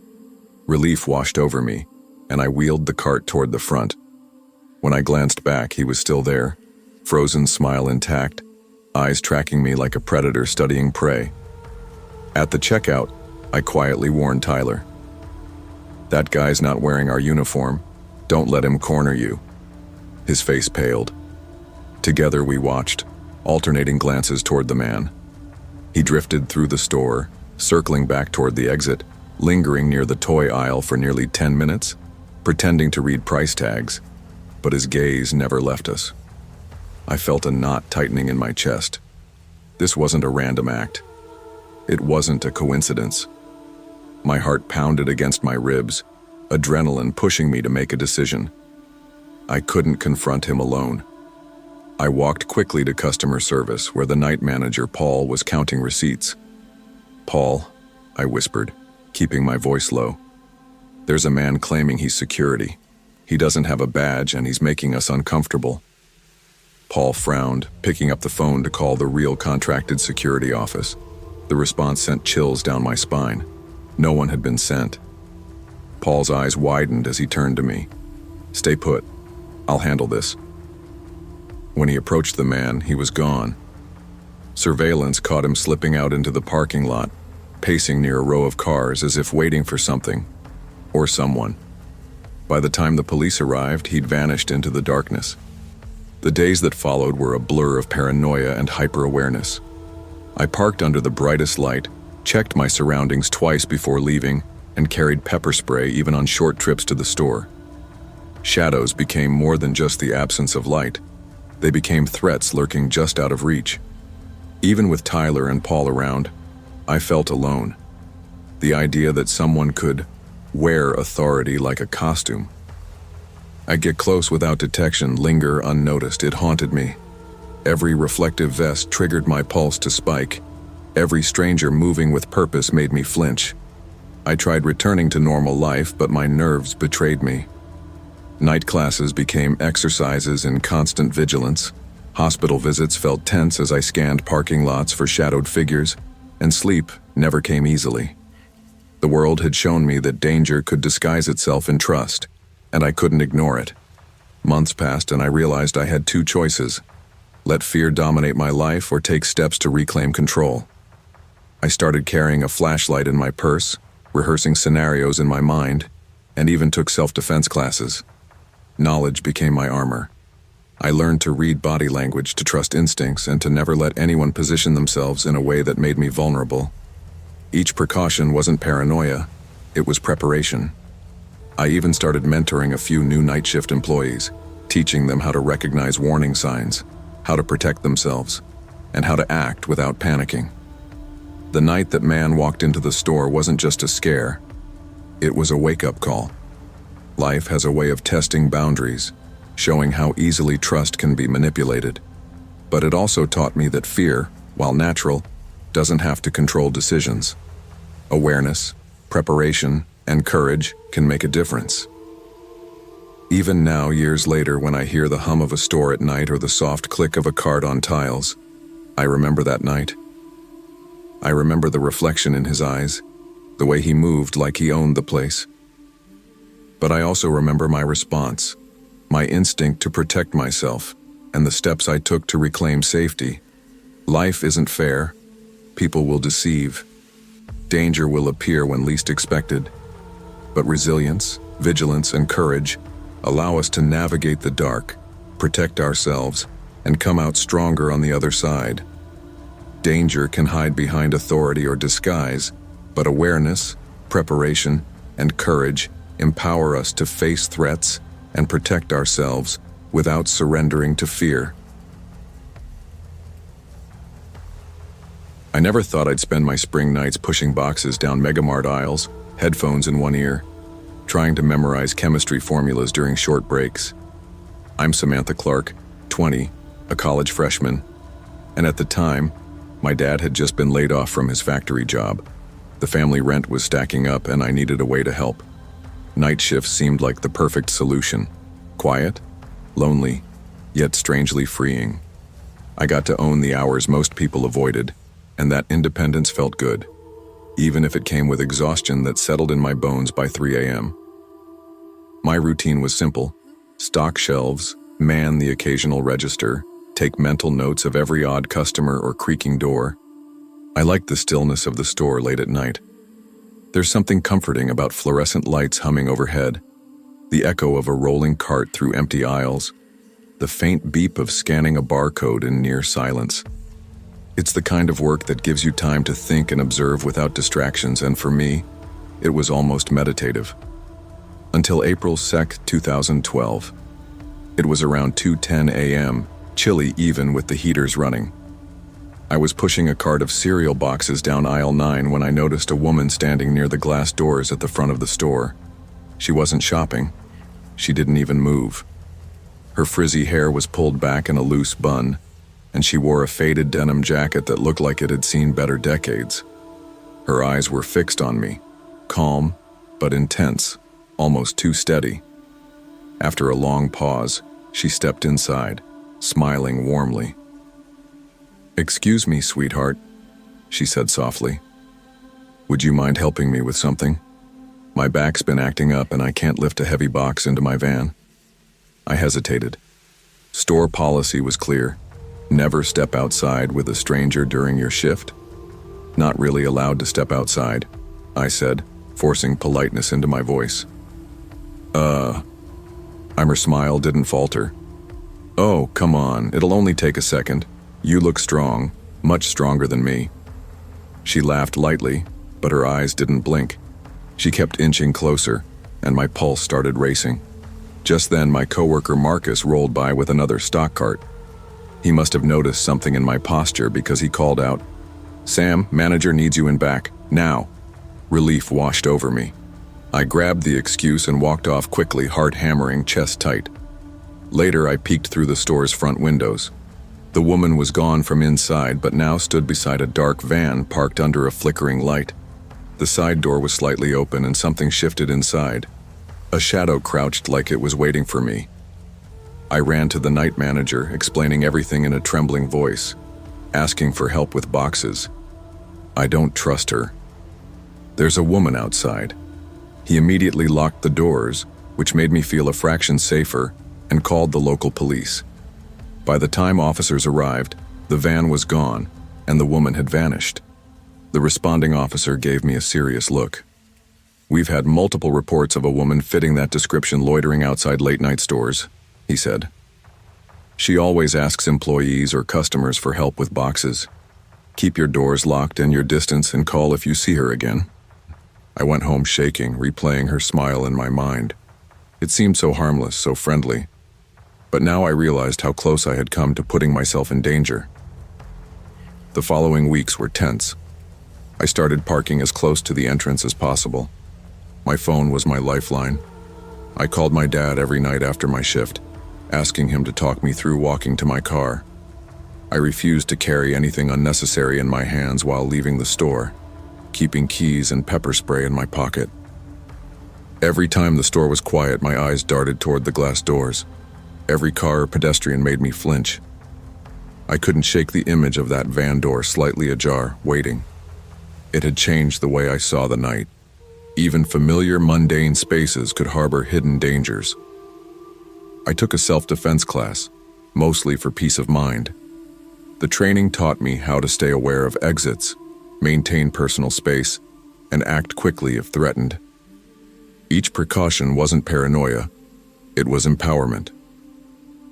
A: Relief washed over me, and I wheeled the cart toward the front. When I glanced back, he was still there, frozen smile intact, eyes tracking me like a predator studying prey. At the checkout, I quietly warned Tyler. "That guy's not wearing our uniform. Don't let him corner you." His face paled. Together we watched, alternating glances toward the man. He drifted through the store, circling back toward the exit, lingering near the toy aisle for nearly 10 minutes, pretending to read price tags, but his gaze never left us. I felt a knot tightening in my chest. This wasn't a random act. It wasn't a coincidence. My heart pounded against my ribs, adrenaline pushing me to make a decision. I couldn't confront him alone. I walked quickly to customer service where the night manager, Paul, was counting receipts. "Paul," I whispered, keeping my voice low. "There's a man claiming he's security. He doesn't have a badge and he's making us uncomfortable." Paul frowned, picking up the phone to call the real contracted security office. The response sent chills down my spine. No one had been sent. Paul's eyes widened as he turned to me. "Stay put. I'll handle this." When he approached the man, he was gone. Surveillance caught him slipping out into the parking lot, pacing near a row of cars as if waiting for something or someone. By the time the police arrived, he'd vanished into the darkness. The days that followed were a blur of paranoia and hyper-awareness. I parked under the brightest light, checked my surroundings twice before leaving, and carried pepper spray even on short trips to the store. Shadows became more than just the absence of light. They became threats lurking just out of reach. Even with Tyler and Paul around, I felt alone. The idea that someone could wear authority like a costume. I'd get close without detection, linger unnoticed. It haunted me. Every reflective vest triggered my pulse to spike. Every stranger moving with purpose made me flinch. I tried returning to normal life, but my nerves betrayed me. Night classes became exercises in constant vigilance. Hospital visits felt tense as I scanned parking lots for shadowed figures, and sleep never came easily. The world had shown me that danger could disguise itself in trust, and I couldn't ignore it. Months passed and I realized I had two choices: let fear dominate my life or take steps to reclaim control. I started carrying a flashlight in my purse, rehearsing scenarios in my mind, and even took self-defense classes. Knowledge became my armor. I learned to read body language, to trust instincts, and to never let anyone position themselves in a way that made me vulnerable. Each precaution wasn't paranoia, it was preparation. I even started mentoring a few new night shift employees, teaching them how to recognize warning signs, how to protect themselves, and how to act without panicking. The night that man walked into the store wasn't just a scare, it was a wake-up call. Life has a way of testing boundaries, showing how easily trust can be manipulated. But it also taught me that fear, while natural, doesn't have to control decisions. Awareness, preparation, and courage can make a difference. Even now, years later, when I hear the hum of a store at night or the soft click of a cart on tiles, I remember that night. I remember the reflection in his eyes, the way he moved like he owned the place. But I also remember my response, my instinct to protect myself, and the steps I took to reclaim safety. Life isn't fair. People will deceive. Danger will appear when least expected. But resilience, vigilance, and courage allow us to navigate the dark, protect ourselves, and come out stronger on the other side. Danger can hide behind authority or disguise, but awareness, preparation, and courage empower us to face threats and protect ourselves without surrendering to fear. I never thought I'd spend my spring nights pushing boxes down Megamart aisles, headphones in one ear, trying to memorize chemistry formulas during short breaks. I'm Samantha Clark, 20, a college freshman, and at the time, my dad had just been laid off from his factory job. The family rent was stacking up and I needed a way to help. Night shifts seemed like the perfect solution. Quiet, lonely, yet strangely freeing. I got to own the hours most people avoided, and that independence felt good, even if it came with exhaustion that settled in my bones by 3 a.m. My routine was simple: stock shelves, man the occasional register, take mental notes of every odd customer or creaking door. I liked the stillness of the store late at night. There's something comforting about fluorescent lights humming overhead, the echo of a rolling cart through empty aisles, the faint beep of scanning a barcode in near silence. It's the kind of work that gives you time to think and observe without distractions, and for me, it was almost meditative. Until April 2nd, 2012. It was around 2:10 a.m., chilly even with the heaters running. I was pushing a cart of cereal boxes down aisle 9 when I noticed a woman standing near the glass doors at the front of the store. She wasn't shopping. She didn't even move. Her frizzy hair was pulled back in a loose bun, and she wore a faded denim jacket that looked like it had seen better decades. Her eyes were fixed on me, calm but intense, almost too steady. After a long pause, she stepped inside, smiling warmly. "Excuse me, sweetheart," she said softly. "Would you mind helping me with something? My back's been acting up and I can't lift a heavy box into my van." I hesitated. Store policy was clear. Never step outside with a stranger during your shift. "Not really allowed to step outside," I said, forcing politeness into my voice. Her smile didn't falter. "Oh, come on, it'll only take a second. You look strong, much stronger than me." She laughed lightly, but her eyes didn't blink. She kept inching closer, and my pulse started racing. Just then, my coworker Marcus rolled by with another stock cart. He must have noticed something in my posture because he called out, "Sam, manager needs you in back, now." Relief washed over me. I grabbed the excuse and walked off quickly, heart hammering, chest tight. Later, I peeked through the store's front windows. The woman was gone from inside, but now stood beside a dark van parked under a flickering light. The side door was slightly open and something shifted inside. A shadow crouched like it was waiting for me. I ran to the night manager, explaining everything in a trembling voice, asking for help with boxes. "I don't trust her. There's a woman outside." He immediately locked the doors, which made me feel a fraction safer, and called the local police. By the time officers arrived, the van was gone, and the woman had vanished. The responding officer gave me a serious look. "We've had multiple reports of a woman fitting that description loitering outside late-night stores," he said. "She always asks employees or customers for help with boxes. Keep your doors locked and your distance and call if you see her again." I went home shaking, replaying her smile in my mind. It seemed so harmless, so friendly. But now I realized how close I had come to putting myself in danger. The following weeks were tense. I started parking as close to the entrance as possible. My phone was my lifeline. I called my dad every night after my shift, asking him to talk me through walking to my car. I refused to carry anything unnecessary in my hands while leaving the store, keeping keys and pepper spray in my pocket. Every time the store was quiet, my eyes darted toward the glass doors. Every car or pedestrian made me flinch. I couldn't shake the image of that van door slightly ajar, waiting. It had changed the way I saw the night. Even familiar, mundane spaces could harbor hidden dangers. I took a self-defense class, mostly for peace of mind. The training taught me how to stay aware of exits, maintain personal space, and act quickly if threatened. Each precaution wasn't paranoia, it was empowerment.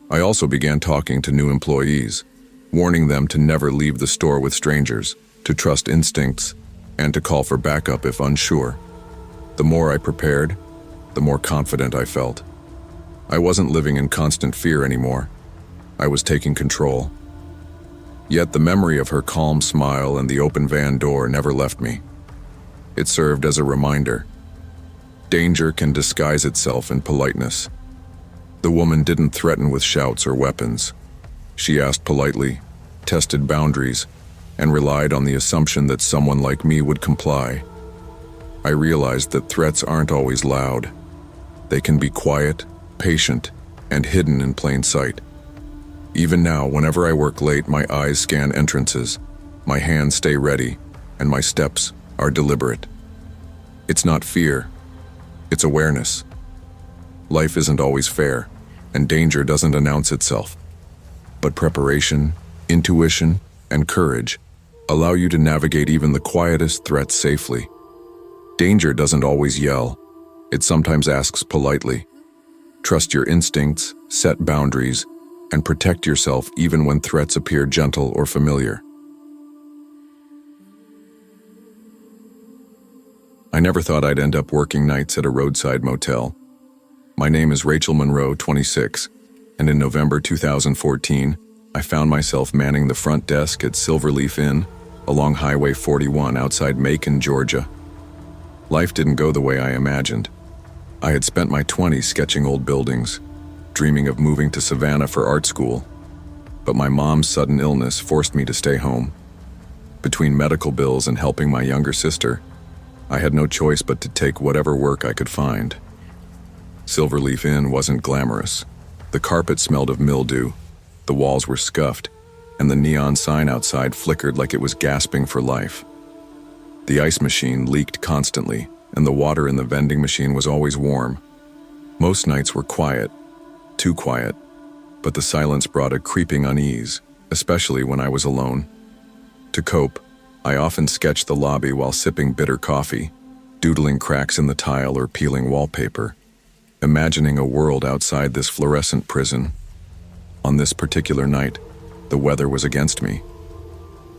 A: I also began talking to new employees, warning them to never leave the store with strangers, to trust instincts, and to call for backup if unsure. The more I prepared, the more confident I felt. I wasn't living in constant fear anymore. I was taking control. Yet the memory of her calm smile and the open van door never left me. It served as a reminder. Danger can disguise itself in politeness. The woman didn't threaten with shouts or weapons. She asked politely, tested boundaries, and relied on the assumption that someone like me would comply. I realized that threats aren't always loud. They can be quiet, patient, and hidden in plain sight. Even now, whenever I work late, my eyes scan entrances, my hands stay ready, and my steps are deliberate. It's not fear, it's awareness. Life isn't always fair, and danger doesn't announce itself. But preparation, intuition, and courage allow you to navigate even the quietest threats safely. Danger doesn't always yell, it sometimes asks politely. Trust your instincts, set boundaries, and protect yourself even when threats appear gentle or familiar. I never thought I'd end up working nights at a roadside motel. My name is Rachel Monroe, 26, and in November 2014, I found myself manning the front desk at Silverleaf Inn along Highway 41 outside Macon, Georgia. Life didn't go the way I imagined. I had spent my 20s sketching old buildings, dreaming of moving to Savannah for art school, but my mom's sudden illness forced me to stay home. Between medical bills and helping my younger sister, I had no choice but to take whatever work I could find. Silverleaf Inn wasn't glamorous. The carpet smelled of mildew, the walls were scuffed, and the neon sign outside flickered like it was gasping for life. The ice machine leaked constantly, and the water in the vending machine was always warm. Most nights were quiet, too quiet, but the silence brought a creeping unease, especially when I was alone. To cope, I often sketched the lobby while sipping bitter coffee, doodling cracks in the tile or peeling wallpaper, imagining a world outside this fluorescent prison. On this particular night, the weather was against me.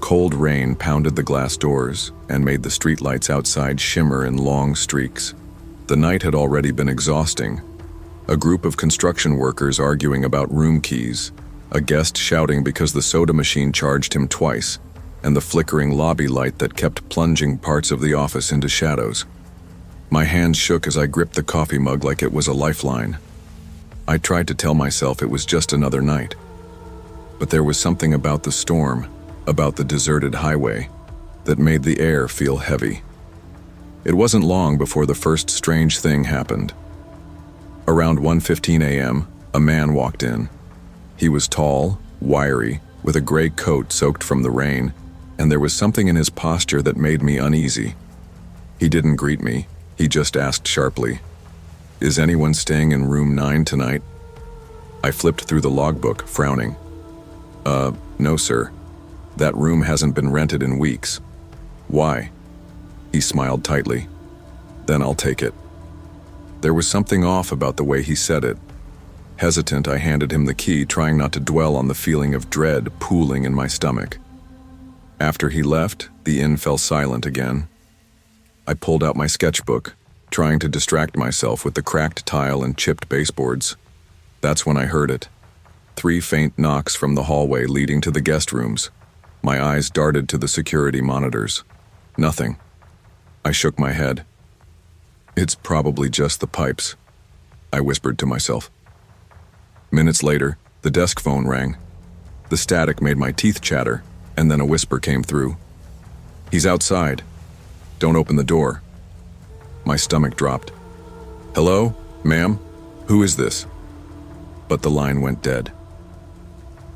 A: Cold rain pounded the glass doors and made the streetlights outside shimmer in long streaks. The night had already been exhausting. A group of construction workers arguing about room keys, a guest shouting because the soda machine charged him twice, and the flickering lobby light that kept plunging parts of the office into shadows. My hands shook as I gripped the coffee mug like it was a lifeline. I tried to tell myself it was just another night. But there was something about the storm, about the deserted highway, that made the air feel heavy. It wasn't long before the first strange thing happened. Around 1:15 a.m., a man walked in. He was tall, wiry, with a gray coat soaked from the rain, and there was something in his posture that made me uneasy. He didn't greet me, he just asked sharply, "Is anyone staying in room 9 tonight?" I flipped through the logbook, frowning. No, sir. That room hasn't been rented in weeks." "Why?" He smiled tightly. "Then I'll take it." There was something off about the way he said it. Hesitant, I handed him the key, trying not to dwell on the feeling of dread pooling in my stomach. After he left, the inn fell silent again. I pulled out my sketchbook, trying to distract myself with the cracked tile and chipped baseboards. That's when I heard it. 3 faint knocks from the hallway leading to the guest rooms. My eyes darted to the security monitors. Nothing. I shook my head. "It's probably just the pipes," I whispered to myself. Minutes later, the desk phone rang. The static made my teeth chatter, and then a whisper came through. "He's outside. Don't open the door." My stomach dropped. "Hello, ma'am? Who is this?" But the line went dead.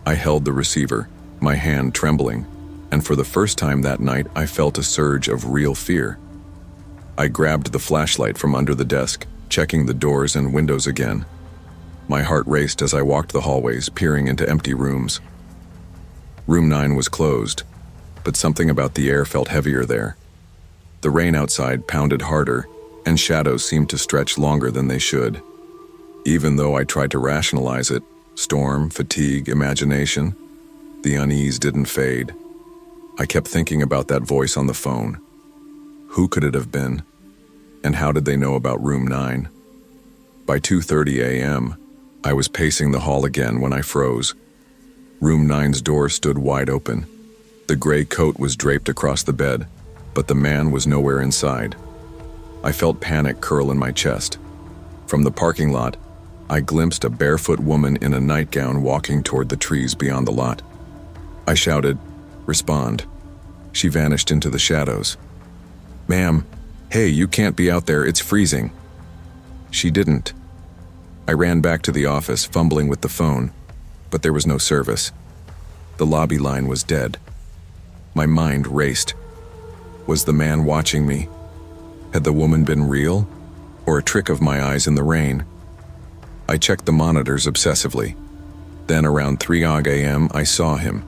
A: I held the receiver, my hand trembling, and for the first time that night I felt a surge of real fear. I grabbed the flashlight from under the desk, checking the doors and windows again. My heart raced as I walked the hallways, peering into empty rooms. Room 9 was closed, but something about the air felt heavier there. The rain outside pounded harder, and shadows seemed to stretch longer than they should. Even though I tried to rationalize it, storm, fatigue, imagination, the unease didn't fade. I kept thinking about that voice on the phone. Who could it have been? And how did they know about room 9? By 2:30 a.m., I was pacing the hall again when I froze. Room 9's door stood wide open. The gray coat was draped across the bed, but the man was nowhere inside. I felt panic curl in my chest. From the parking lot, I glimpsed a barefoot woman in a nightgown walking toward the trees beyond the lot. I shouted, "Respond." She vanished into the shadows. "Ma'am, hey, you can't be out there, it's freezing." She didn't. I ran back to the office, fumbling with the phone, but there was no service. The lobby line was dead. My mind raced. Was the man watching me? Had the woman been real, or a trick of my eyes in the rain? I checked the monitors obsessively. Then around 3 a.m. I saw him,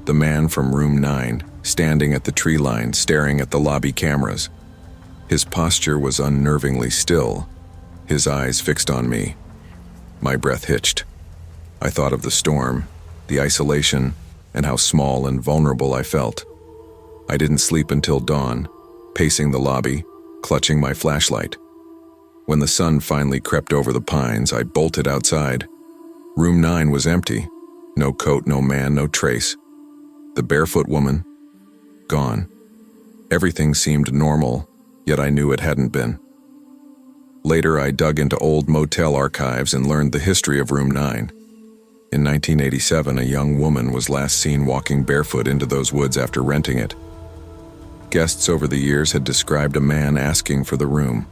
A: the man from room 9, standing at the tree line staring at the lobby cameras. His posture was unnervingly still, his eyes fixed on me. My breath hitched. I thought of the storm, the isolation, and how small and vulnerable I felt. I didn't sleep until dawn, pacing the lobby, clutching my flashlight. When the sun finally crept over the pines, I bolted outside. Room 9 was empty. No coat, no man, no trace. The barefoot woman, gone. Everything seemed normal, yet I knew it hadn't been. Later, I dug into old motel archives and learned the history of Room 9. In 1987, a young woman was last seen walking barefoot into those woods after renting it. Guests over the years had described a man asking for the room,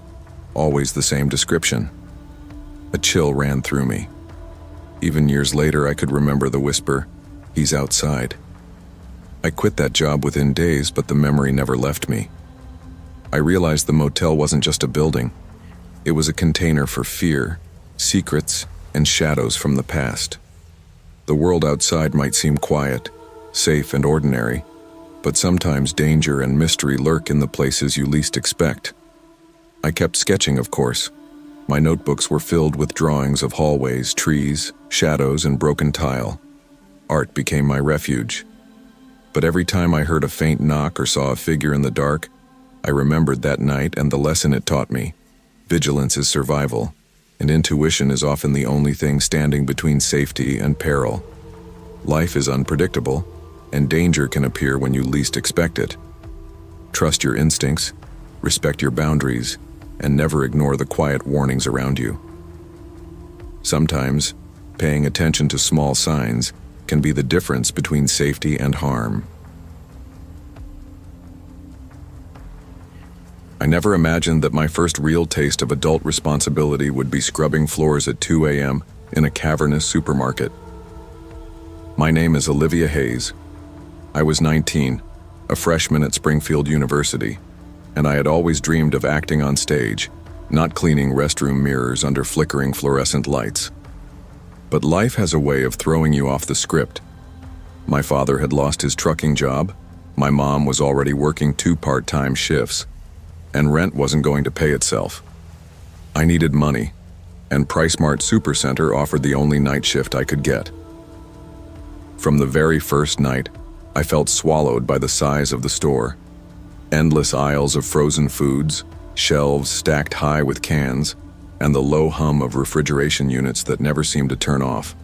A: always the same description. A chill ran through me. Even years later, I could remember the whisper, "He's outside." I quit that job within days, but the memory never left me. I realized the motel wasn't just a building. It was a container for fear, secrets, and shadows from the past. The world outside might seem quiet, safe, and ordinary, but sometimes danger and mystery lurk in the places you least expect. I kept sketching, of course. My notebooks were filled with drawings of hallways, trees, shadows, and broken tile. Art became my refuge. But every time I heard a faint knock or saw a figure in the dark, I remembered that night and the lesson it taught me. Vigilance is survival, and intuition is often the only thing standing between safety and peril. Life is unpredictable, and danger can appear when you least expect it. Trust your instincts, respect your boundaries, and never ignore the quiet warnings around you. Sometimes, paying attention to small signs can be the difference between safety and harm. I never imagined that my first real taste of adult responsibility would be scrubbing floors at 2 a.m. in a cavernous supermarket. My name is Olivia Hayes. I was 19, a freshman at Springfield University, and I had always dreamed of acting on stage, not cleaning restroom mirrors under flickering fluorescent lights. But life has a way of throwing you off the script. My father had lost his trucking job, my mom was already working 2 part-time shifts, and rent wasn't going to pay itself. I needed money, and PriceSmart Supercenter offered the only night shift I could get. From the very first night, I felt swallowed by the size of the store. Endless aisles of frozen foods, shelves stacked high with cans, and the low hum of refrigeration units that never seemed to turn off.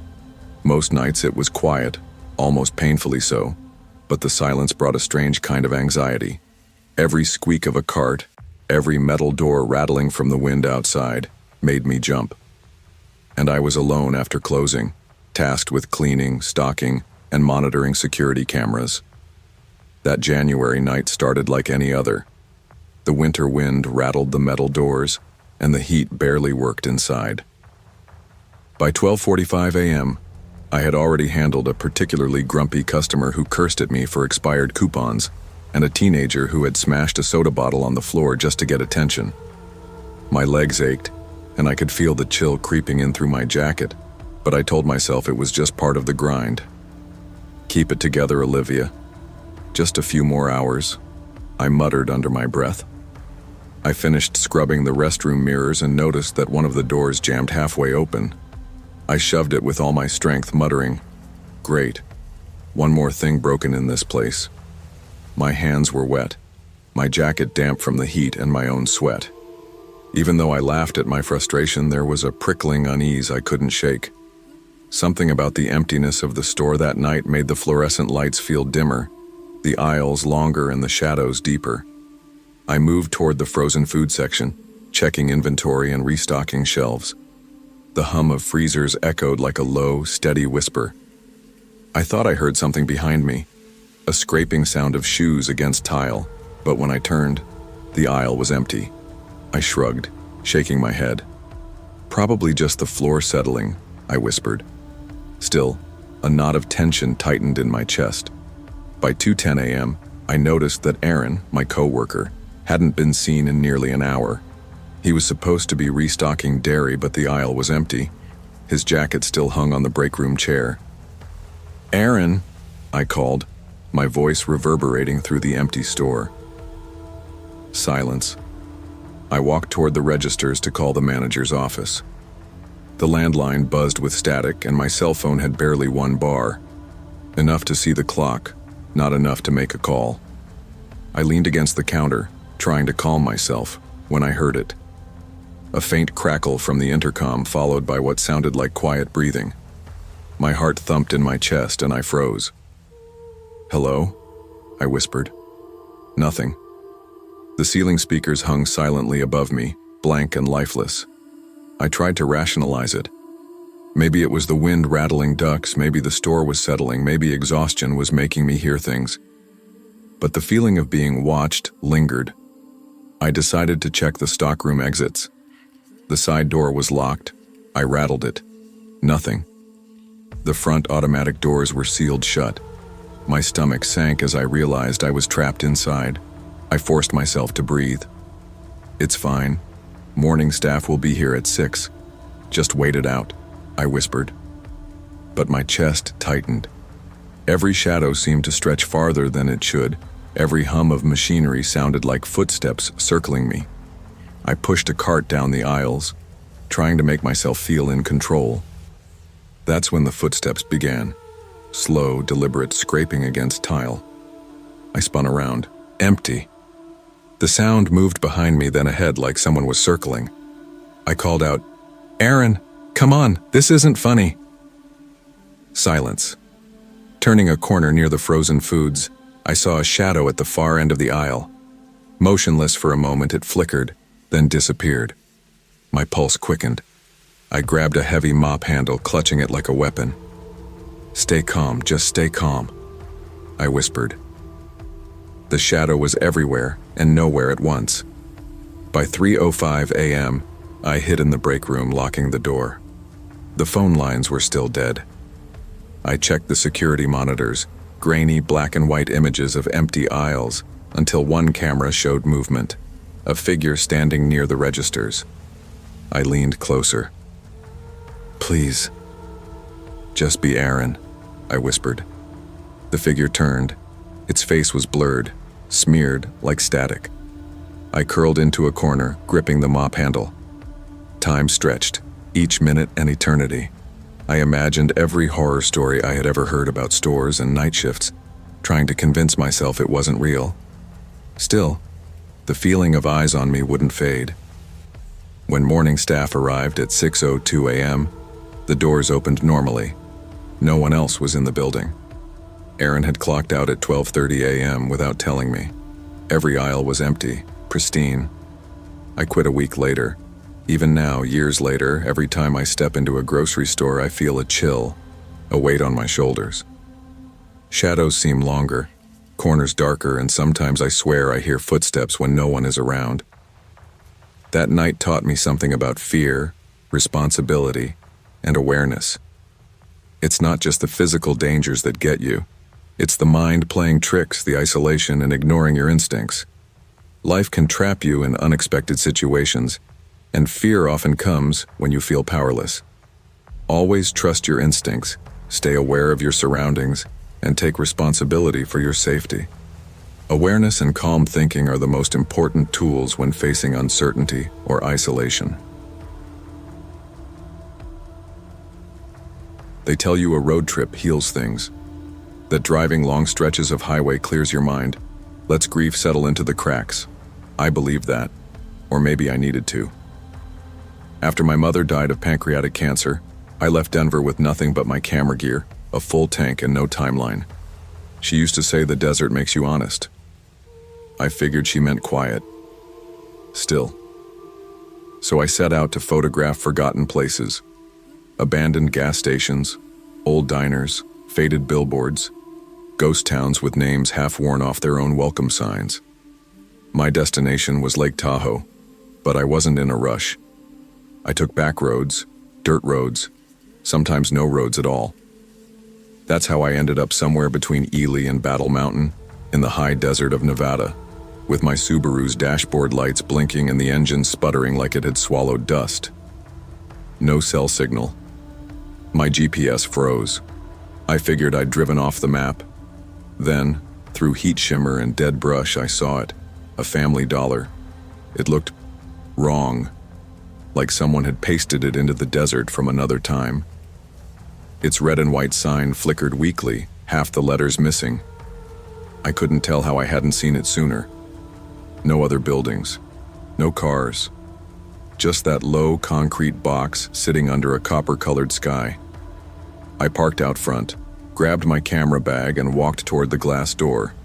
A: Most nights it was quiet, almost painfully so, but the silence brought a strange kind of anxiety. Every squeak of a cart, every metal door rattling from the wind outside, made me jump. And I was alone after closing, tasked with cleaning, stocking, and monitoring security cameras. That January night started like any other. The winter wind rattled the metal doors, and the heat barely worked inside. By 12:45 a.m., I had already handled a particularly grumpy customer who cursed at me for expired coupons, and a teenager who had smashed a soda bottle on the floor just to get attention. My legs ached, and I could feel the chill creeping in through my jacket, but I told myself it was just part of the grind. "Keep it together, Olivia. Just a few more hours," I muttered under my breath. I finished scrubbing the restroom mirrors and noticed that one of the doors jammed halfway open. I shoved it with all my strength, muttering, "Great. One more thing broken in this place." My hands were wet, my jacket damp from the heat and my own sweat. Even though I laughed at my frustration, there was a prickling unease I couldn't shake. Something about the emptiness of the store that night made the fluorescent lights feel dimmer, the aisles longer and the shadows deeper. I moved toward the frozen food section, checking inventory and restocking shelves. The hum of freezers echoed like a low, steady whisper. I thought I heard something behind me, a scraping sound of shoes against tile, but when I turned, the aisle was empty. I shrugged, shaking my head. "Probably just the floor settling," I whispered. Still, a knot of tension tightened in my chest. By 2:10 a.m., I noticed that Aaron, my coworker, hadn't been seen in nearly an hour. He was supposed to be restocking dairy, but the aisle was empty. His jacket still hung on the break room chair. "Aaron," I called, my voice reverberating through the empty store. Silence. I walked toward the registers to call the manager's office. The landline buzzed with static, and my cell phone had barely 1 bar. Enough to see the clock, not enough to make a call. I leaned against the counter, trying to calm myself, when I heard it. A faint crackle from the intercom followed by what sounded like quiet breathing. My heart thumped in my chest and I froze. "Hello?" I whispered. Nothing. The ceiling speakers hung silently above me, blank and lifeless. I tried to rationalize it. Maybe it was the wind rattling ducts, maybe the store was settling, maybe exhaustion was making me hear things. But the feeling of being watched lingered. I decided to check the stockroom exits. The side door was locked. I rattled it. Nothing. The front automatic doors were sealed shut. My stomach sank as I realized I was trapped inside. I forced myself to breathe. "It's fine. Morning staff will be here at 6. Just wait it out," I whispered. But my chest tightened. Every shadow seemed to stretch farther than it should. Every hum of machinery sounded like footsteps circling me. I pushed a cart down the aisles, trying to make myself feel in control. That's when the footsteps began. Slow, deliberate scraping against tile. I spun around. Empty. The sound moved behind me, then ahead like someone was circling. I called out, "Aaron, come on, this isn't funny." Silence. Turning a corner near the frozen foods, I saw a shadow at the far end of the aisle. Motionless for a moment, it flickered, then disappeared. My pulse quickened. I grabbed a heavy mop handle, clutching it like a weapon. "Stay calm, just stay calm," I whispered. The shadow was everywhere and nowhere at once. By 3:05 a.m., I hid in the break room, locking the door. The phone lines were still dead. I checked the security monitors, grainy black and white images of empty aisles, until one camera showed movement, a figure standing near the registers. I leaned closer. "Please, just be Aaron," I whispered. The figure turned. Its face was blurred, smeared like static. I curled into a corner, gripping the mop handle. Time stretched, each minute an eternity. I imagined every horror story I had ever heard about stores and night shifts, trying to convince myself it wasn't real. Still, the feeling of eyes on me wouldn't fade. When morning staff arrived at 6:02 a.m., the doors opened normally. No one else was in the building. Aaron had clocked out at 12:30 a.m. without telling me. Every aisle was empty, pristine. I quit a week later. Even now, years later, every time I step into a grocery store, I feel a chill, a weight on my shoulders. Shadows seem longer, corners darker, and sometimes I swear I hear footsteps when no one is around. That night taught me something about fear, responsibility, and awareness. It's not just the physical dangers that get you. It's the mind playing tricks, the isolation, and ignoring your instincts. Life can trap you in unexpected situations, and fear often comes when you feel powerless. Always trust your instincts, stay aware of your surroundings, and take responsibility for your safety. Awareness and calm thinking are the most important tools when facing uncertainty or isolation. They tell you a road trip heals things, that driving long stretches of highway clears your mind, lets grief settle into the cracks. I believed that, or maybe I needed to. After my mother died of pancreatic cancer, I left Denver with nothing but my camera gear, a full tank, and no timeline. She used to say the desert makes you honest. I figured she meant quiet. Still. So I set out to photograph forgotten places, abandoned gas stations, old diners, faded billboards, ghost towns with names half worn off their own welcome signs. My destination was Lake Tahoe, but I wasn't in a rush. I took back roads, dirt roads, sometimes no roads at all. That's how I ended up somewhere between Ely and Battle Mountain, in the high desert of Nevada, with my Subaru's dashboard lights blinking and the engine sputtering like it had swallowed dust. No cell signal. My GPS froze. I figured I'd driven off the map. Then, through heat shimmer and dead brush, I saw it, a Family Dollar. It looked wrong, like someone had pasted it into the desert from another time. Its red and white sign flickered weakly, half the letters missing. I couldn't tell how I hadn't seen it sooner. No other buildings, no cars, just that low concrete box sitting under a copper-colored sky. I parked out front, grabbed my camera bag, and walked toward the glass door.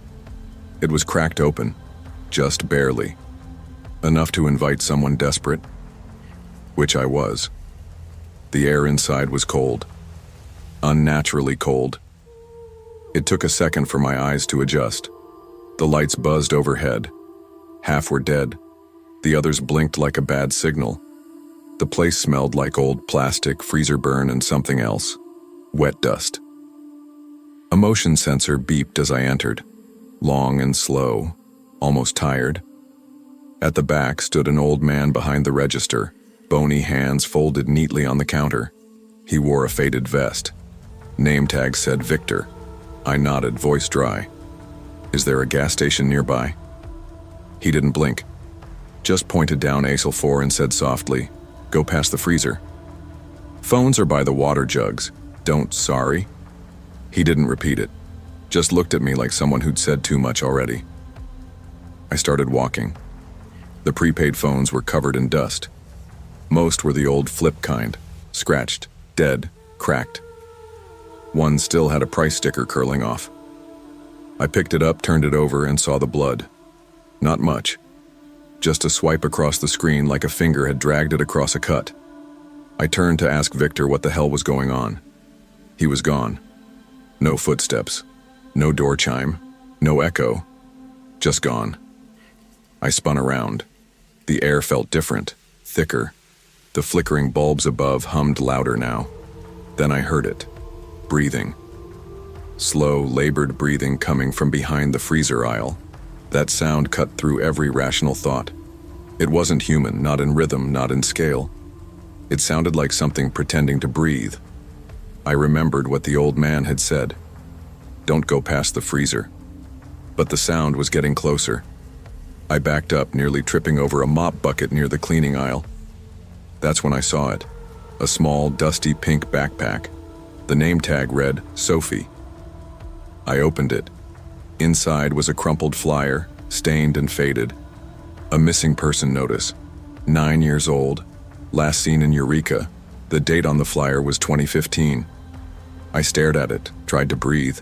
A: It was cracked open, just barely. Enough to invite someone desperate, which I was. The air inside was cold, unnaturally cold. It took a second for my eyes to adjust. The lights buzzed overhead. Half were dead. The others blinked like a bad signal. The place smelled like old plastic, freezer burn, and something else. Wet dust. A motion sensor beeped as I entered, long and slow, almost tired. At the back stood an old man behind the register, bony hands folded neatly on the counter. He wore a faded vest. Name tag said Victor. I nodded, voice dry. Is there a gas station nearby? He didn't blink, just pointed down aisle 4 and said softly, go past the freezer. Phones are by the water jugs. Don't, sorry. He didn't repeat it, just looked at me like someone who'd said too much already. I started walking. The prepaid phones were covered in dust. Most were the old flip kind, scratched, dead, cracked. One still had a price sticker curling off. I picked it up, turned it over, and saw the blood. Not much. Just a swipe across the screen like a finger had dragged it across a cut. I turned to ask Victor what the hell was going on. He was gone. No footsteps. No door chime. No echo. Just gone. I spun around. The air felt different, thicker. The flickering bulbs above hummed louder now. Then I heard it. Breathing. Slow, labored breathing coming from behind the freezer aisle. That sound cut through every rational thought. It wasn't human, not in rhythm, not in scale. It sounded like something pretending to breathe. I remembered what the old man had said. Don't go past the freezer. But the sound was getting closer. I backed up, nearly tripping over a mop bucket near the cleaning aisle. That's when I saw it. A small, dusty pink backpack. The name tag read, Sophie. I opened it. Inside was a crumpled flyer, stained and faded. A missing person notice. 9 years old. Last seen in Eureka. The date on the flyer was 2015. I stared at it, tried to breathe.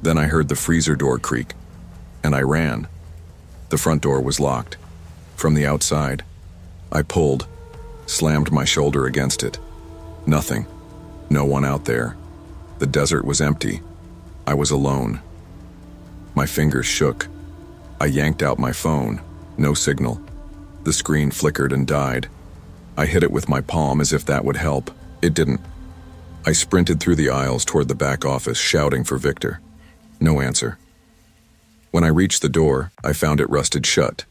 A: Then I heard the freezer door creak, and I ran. The front door was locked. From the outside, I pulled, slammed my shoulder against it. Nothing. No one out there. The desert was empty. I was alone. My fingers shook. I yanked out my phone. No signal. The screen flickered and died. I hit it with my palm as if that would help. It didn't. I sprinted through the aisles toward the back office, shouting for Victor. No answer. When I reached the door, I found it rusted shut.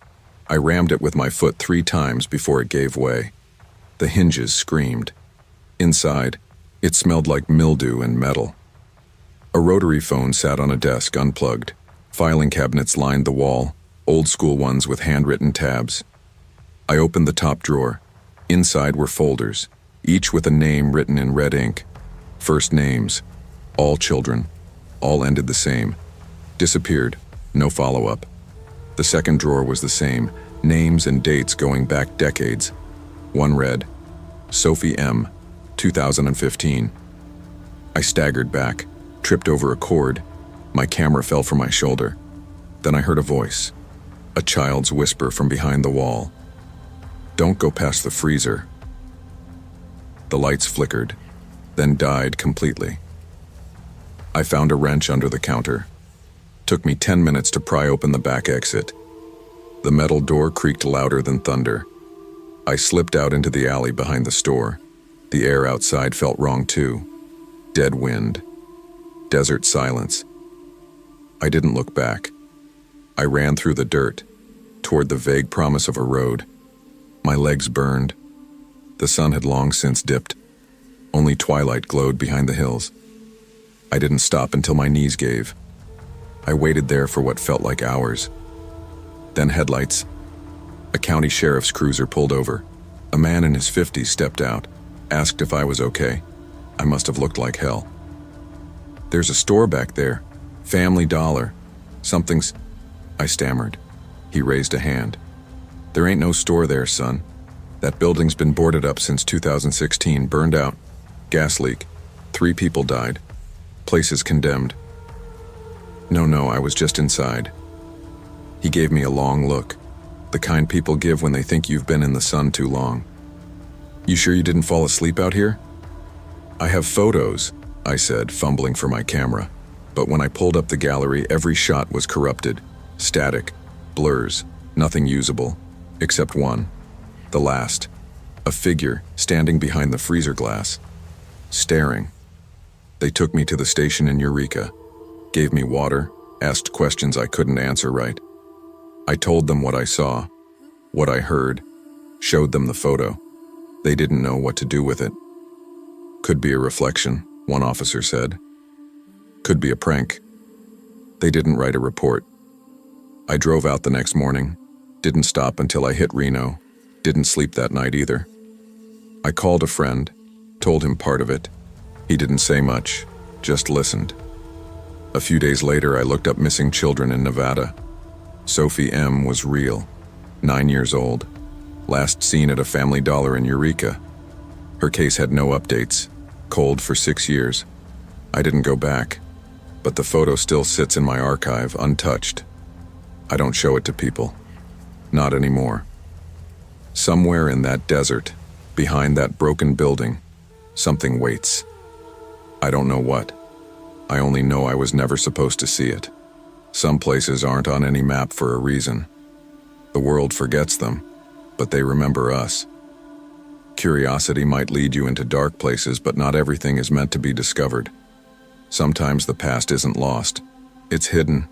A: I rammed it with my foot 3 times before it gave way. The hinges screamed. Inside, it smelled like mildew and metal. A rotary phone sat on a desk, unplugged. Filing cabinets lined the wall, old-school ones with handwritten tabs. I opened the top drawer. Inside were folders, each with a name written in red ink. First names. All children. All ended the same. Disappeared. No follow-up. The second drawer was the same, names and dates going back decades. One read, Sophie M., 2015. I staggered back, tripped over a cord. My camera fell from my shoulder. Then I heard a voice, a child's whisper from behind the wall. Don't go past the freezer. The lights flickered, then died completely. I found a wrench under the counter. Took me 10 minutes to pry open the back exit. The metal door creaked louder than thunder. I slipped out into the alley behind the store. The air outside felt wrong too. Dead wind. Desert silence. I didn't look back. I ran through the dirt, toward the vague promise of a road. My legs burned. The sun had long since dipped. Only twilight glowed behind the hills. I didn't stop until my knees gave. I waited there for what felt like hours. Then headlights. A county sheriff's cruiser pulled over. A man in his 50s stepped out, asked if I was okay. I must have looked like hell. There's a store back there. Family Dollar. Something's... I stammered. He raised a hand. There ain't no store there, son. That building's been boarded up since 2016, burned out. Gas leak. 3 people died. Places condemned. No, I was just inside. He gave me a long look, the kind people give when they think you've been in the sun too long. You sure you didn't fall asleep out here? I have photos, I said, fumbling for my camera. But when I pulled up the gallery, every shot was corrupted, static, blurs, nothing usable, except one, the last, a figure standing behind the freezer glass, staring. They took me to the station in Eureka, gave me water, asked questions I couldn't answer right. I told them what I saw, what I heard, showed them the photo. They didn't know what to do with it. Could be a reflection, one officer said. Could be a prank. They didn't write a report. I drove out the next morning, didn't stop until I hit Reno, didn't sleep that night either. I called a friend, told him part of it. He didn't say much, just listened. A few days later, I looked up missing children in Nevada. Sophie M. was real, 9 years old, last seen at a Family Dollar in Eureka. Her case had no updates, cold for 6 years. I didn't go back, but the photo still sits in my archive, untouched. I don't show it to people. Not anymore. Somewhere in that desert, behind that broken building, something waits. I don't know what. I only know I was never supposed to see it. Some places aren't on any map for a reason. The world forgets them, but they remember us. Curiosity might lead you into dark places, but not everything is meant to be discovered. Sometimes the past isn't lost. It's hidden.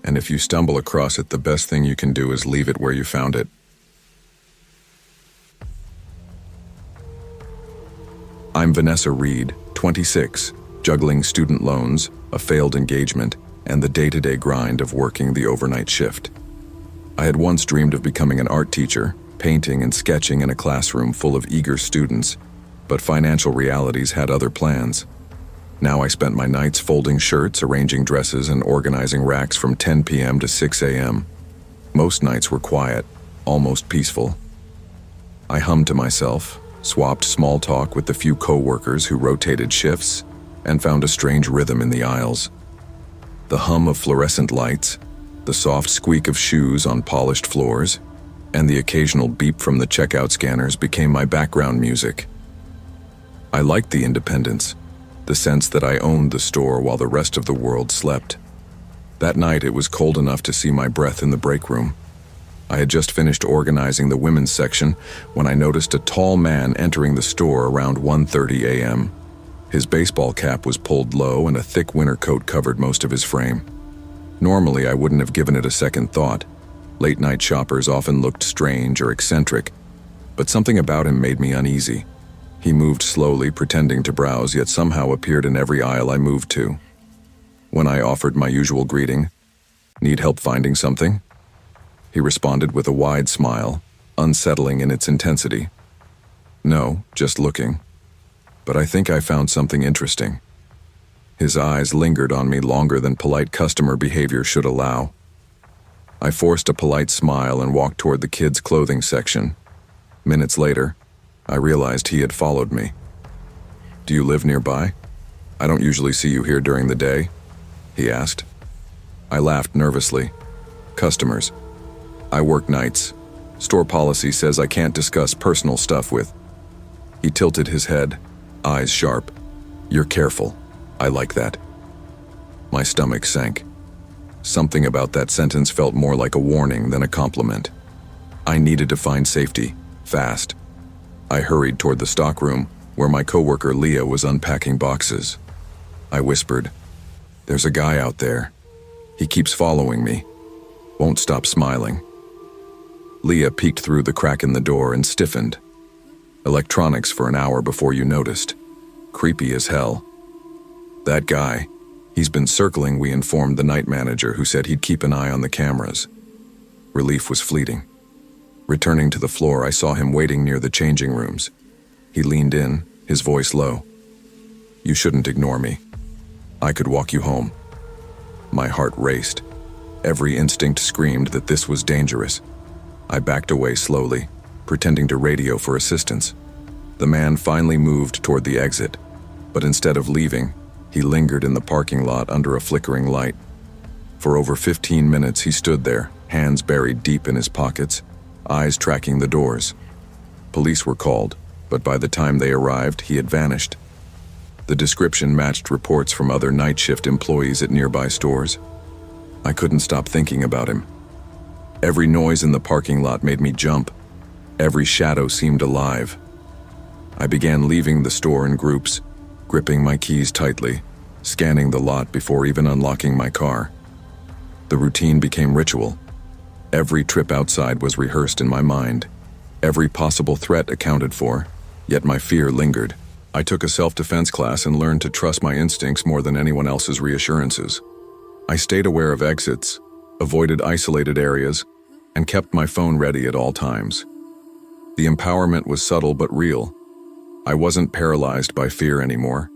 A: And if you stumble across it, the best thing you can do is leave it where you found it. I'm Vanessa Reed, 26, juggling student loans, a failed engagement, and the day-to-day grind of working the overnight shift. I had once dreamed of becoming an art teacher, painting and sketching in a classroom full of eager students, but financial realities had other plans. Now I spent my nights folding shirts, arranging dresses, and organizing racks from 10 p.m. to 6 a.m. Most nights were quiet, almost peaceful. I hummed to myself, swapped small talk with the few coworkers who rotated shifts, and found a strange rhythm in the aisles. The hum of fluorescent lights, the soft squeak of shoes on polished floors, and the occasional beep from the checkout scanners became my background music. I liked the independence, the sense that I owned the store while the rest of the world slept. That night it was cold enough to see my breath in the break room. I had just finished organizing the women's section when I noticed a tall man entering the store around 1:30 a.m. His baseball cap was pulled low and a thick winter coat covered most of his frame. Normally, I wouldn't have given it a second thought. Late-night shoppers often looked strange or eccentric, but something about him made me uneasy. He moved slowly, pretending to browse, yet somehow appeared in every aisle I moved to. When I offered my usual greeting, "Need help finding something?" he responded with a wide smile, unsettling in its intensity. "No, just looking. But I think I found something interesting." His eyes lingered on me longer than polite customer behavior should allow. I forced a polite smile and walked toward the kids' clothing section. Minutes later, I realized he had followed me. "Do you live nearby? I don't usually see you here during the day," he asked. I laughed nervously. "Customers. I work nights. Store policy says I can't discuss personal stuff with..." He tilted his head, eyes sharp. "You're careful. I like that." My stomach sank. Something about that sentence felt more like a warning than a compliment. I needed to find safety, fast. I hurried toward the stockroom, where my coworker Leah was unpacking boxes. I whispered, "There's a guy out there. He keeps following me. Won't stop smiling." Leah peeked through the crack in the door and stiffened. Electronics for an hour before you noticed. Creepy as hell. "That guy. He's been circling," we informed the night manager, who said he'd keep an eye on the cameras. Relief was fleeting. Returning to the floor, I saw him waiting near the changing rooms. He leaned in, his voice low. "You shouldn't ignore me. I could walk you home." My heart raced. Every instinct screamed that this was dangerous. I backed away slowly, pretending to radio for assistance. The man finally moved toward the exit, But instead of leaving, he lingered in the parking lot under a flickering light. For over 15 minutes he stood there, hands buried deep in his pockets, eyes tracking the doors. Police were called, but by the time they arrived, he had vanished. The description matched reports from other night shift employees at nearby stores. I couldn't stop thinking about him. Every noise in the parking lot made me jump. Every shadow seemed alive. I began leaving the store in groups, gripping my keys tightly, scanning the lot before even unlocking my car. The routine became ritual. Every trip outside was rehearsed in my mind. Every possible threat accounted for, yet my fear lingered. I took a self-defense class and learned to trust my instincts more than anyone else's reassurances. I stayed aware of exits, avoided isolated areas, and kept my phone ready at all times. The empowerment was subtle but real. I wasn't paralyzed by fear anymore.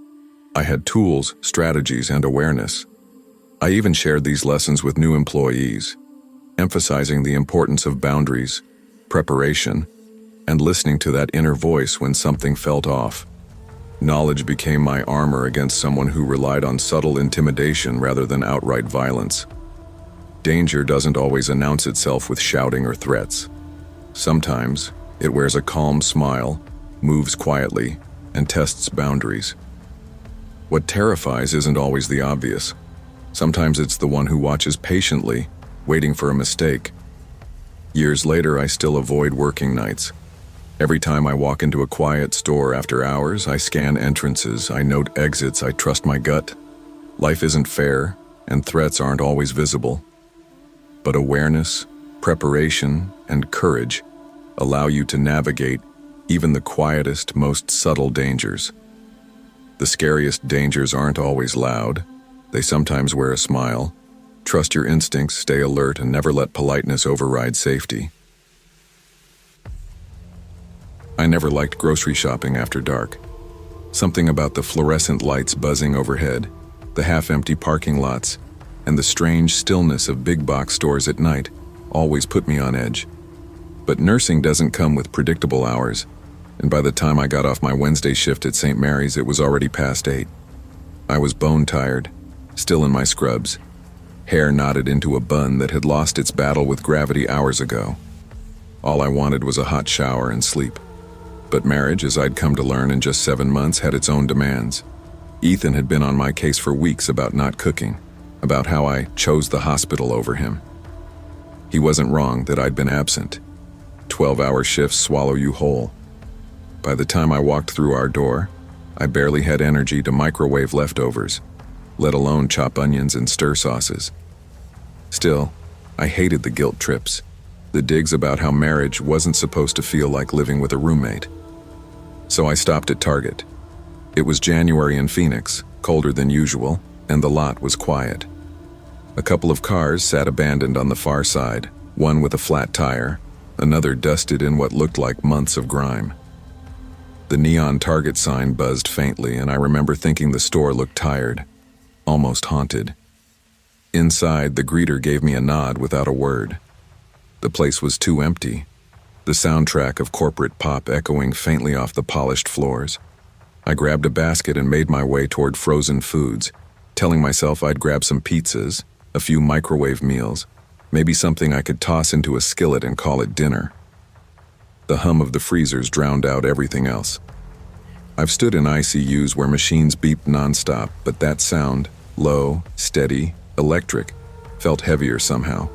A: I had tools, strategies, and awareness. I even shared these lessons with new employees, emphasizing the importance of boundaries, preparation, and listening to that inner voice when something felt off. Knowledge became my armor against someone who relied on subtle intimidation rather than outright violence. Danger doesn't always announce itself with shouting or threats. Sometimes it wears a calm smile, moves quietly, and tests boundaries. What terrifies isn't always the obvious. Sometimes it's the one who watches patiently, waiting for a mistake. Years later, I still avoid working nights. Every time I walk into a quiet store after hours, I scan entrances, I note exits, I trust my gut. Life isn't fair, and threats aren't always visible. But awareness, preparation, and courage allow you to navigate even the quietest, most subtle dangers. The scariest dangers aren't always loud. They sometimes wear a smile. Trust your instincts, stay alert, and never let politeness override safety. I never liked grocery shopping after dark. Something about the fluorescent lights buzzing overhead, the half-empty parking lots, and the strange stillness of big box stores at night always put me on edge. But nursing doesn't come with predictable hours, and by the time I got off my Wednesday shift at St. Mary's, it was already past 8. I was bone-tired, still in my scrubs, hair knotted into a bun that had lost its battle with gravity hours ago. All I wanted was a hot shower and sleep. But marriage, as I'd come to learn in just 7 months, had its own demands. Ethan had been on my case for weeks about not cooking, about how I chose the hospital over him. He wasn't wrong that I'd been absent. 12-hour shifts swallow you whole. By the time I walked through our door, I barely had energy to microwave leftovers, let alone chop onions and stir sauces. Still, I hated the guilt trips, the digs about how marriage wasn't supposed to feel like living with a roommate. So I stopped at Target. It was January in Phoenix, colder than usual, and the lot was quiet. A couple of cars sat abandoned on the far side, one with a flat tire, another dusted in what looked like months of grime. The neon Target sign buzzed faintly, and I remember thinking the store looked tired, almost haunted. Inside, the greeter gave me a nod without a word. The place was too empty, the soundtrack of corporate pop echoing faintly off the polished floors. I grabbed a basket and made my way toward frozen foods, telling myself I'd grab some pizzas, a few microwave meals, maybe something I could toss into a skillet and call it dinner. The hum of the freezers drowned out everything else. I've stood in ICUs where machines beeped nonstop, but that sound, low, steady, electric, felt heavier somehow.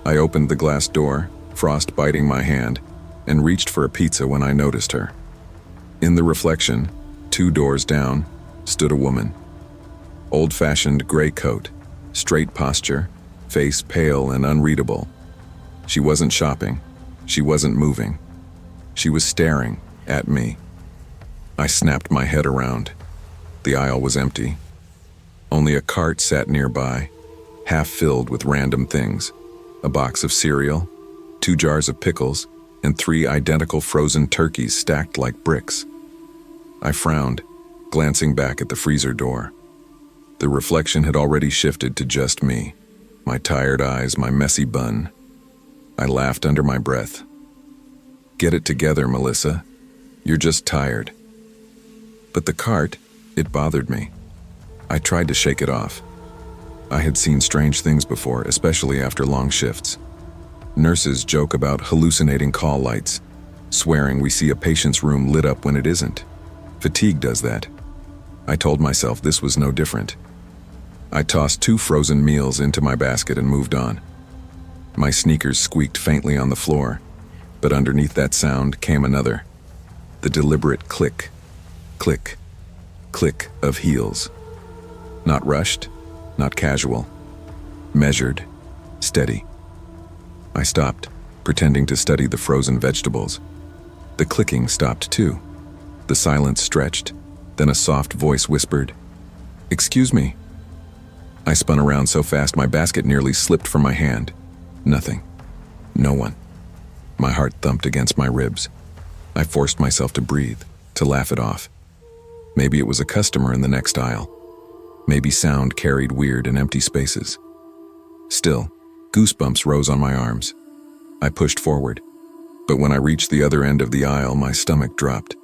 A: I opened the glass door, frost biting my hand, and reached for a pizza when I noticed her. In the reflection, 2 doors down, stood a woman. Old-fashioned gray coat, straight posture, face pale and unreadable. She wasn't shopping. She wasn't moving. She was staring at me. I snapped my head around. The aisle was empty. Only a cart sat nearby, half filled with random things. A box of cereal, 2 jars of pickles, and 3 identical frozen turkeys stacked like bricks. I frowned, glancing back at the freezer door. The reflection had already shifted to just me, my tired eyes, my messy bun. I laughed under my breath. Get it together, Melissa. You're just tired. But the cart, It bothered me. I tried to shake it off. I had seen strange things before, especially after long shifts. Nurses joke about hallucinating call lights, swearing we see a patient's room lit up when it isn't. Fatigue does that. I told myself this was no different. I tossed 2 frozen meals into my basket and moved on. My sneakers squeaked faintly on the floor, but underneath that sound came another. The deliberate click, click, click of heels. Not rushed, not casual. Measured, steady. I stopped, pretending to study the frozen vegetables. The clicking stopped too. The silence stretched, then a soft voice whispered, "Excuse me." I spun around so fast my basket nearly slipped from my hand. Nothing. No one. My heart thumped against my ribs. I forced myself to breathe, to laugh it off. Maybe it was a customer in the next aisle. Maybe sound carried weird and empty spaces. Still, goosebumps rose on my arms. I pushed forward, but when I reached the other end of the aisle, my stomach dropped.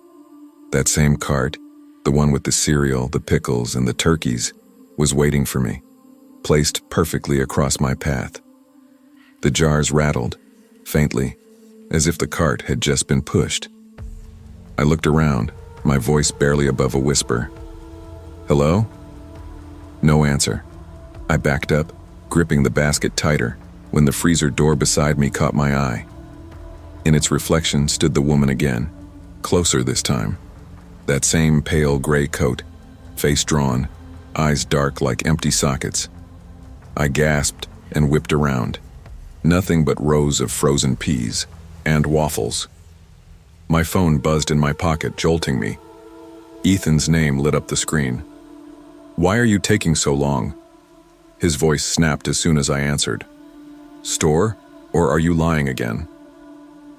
A: That same cart, the one with the cereal, the pickles, and the turkeys, was waiting for me, placed perfectly across my path. The jars rattled, faintly, as if the cart had just been pushed. I looked around, my voice barely above a whisper. "Hello?" No answer. I backed up, gripping the basket tighter, when the freezer door beside me caught my eye. In its reflection stood the woman again, closer this time. That same pale gray coat, face drawn, eyes dark like empty sockets. I gasped and whipped around. Nothing but rows of frozen peas and waffles. My phone buzzed in my pocket, jolting me. Ethan's name lit up the screen. "Why are you taking so long?" His voice snapped as soon as I answered. "Store? Or are you lying again?"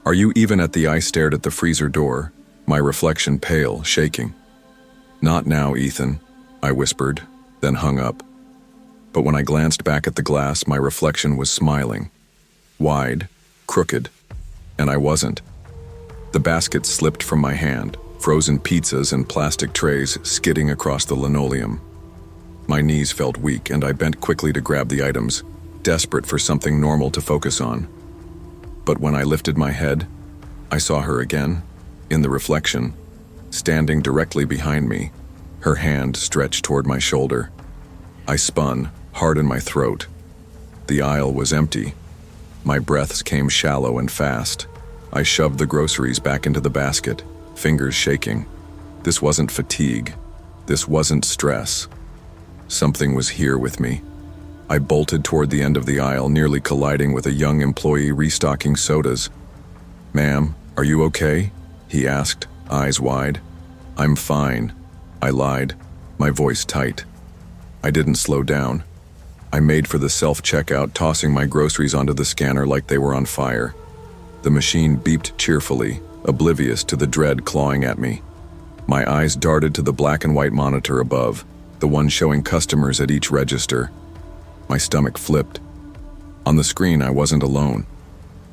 A: "Are you even at the?" I stared at the freezer door, my reflection pale, shaking. "Not now, Ethan," I whispered, then hung up. But when I glanced back at the glass, my reflection was smiling. Wide, crooked, and I wasn't. The basket slipped from my hand, frozen pizzas and plastic trays skidding across the linoleum. My knees felt weak, and I bent quickly to grab the items, desperate for something normal to focus on. But when I lifted my head, I saw her again, in the reflection, standing directly behind me, her hand stretched toward my shoulder. I spun, hard in my throat. The aisle was empty. My breaths came shallow and fast. I shoved the groceries back into the basket, fingers shaking. This wasn't fatigue. This wasn't stress. Something was here with me. I bolted toward the end of the aisle, nearly colliding with a young employee restocking sodas. "Ma'am, are you okay?" he asked, eyes wide. "I'm fine," I lied, my voice tight. I didn't slow down. I made for the self-checkout, tossing my groceries onto the scanner like they were on fire. The machine beeped cheerfully, oblivious to the dread clawing at me. My eyes darted to the black and white monitor above, the one showing customers at each register. My stomach flipped. On the screen, I wasn't alone.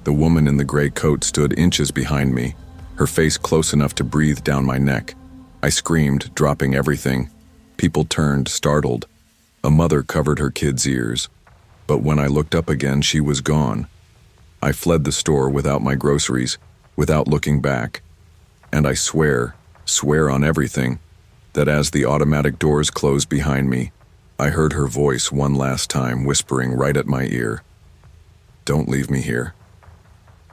A: The woman in the gray coat stood inches behind me, her face close enough to breathe down my neck. I screamed, dropping everything. People turned, startled. A mother covered her kid's ears. But when I looked up again, she was gone. I fled the store without my groceries, without looking back. And I swear on everything, that as the automatic doors closed behind me, I heard her voice one last time whispering right at my ear. "Don't leave me here."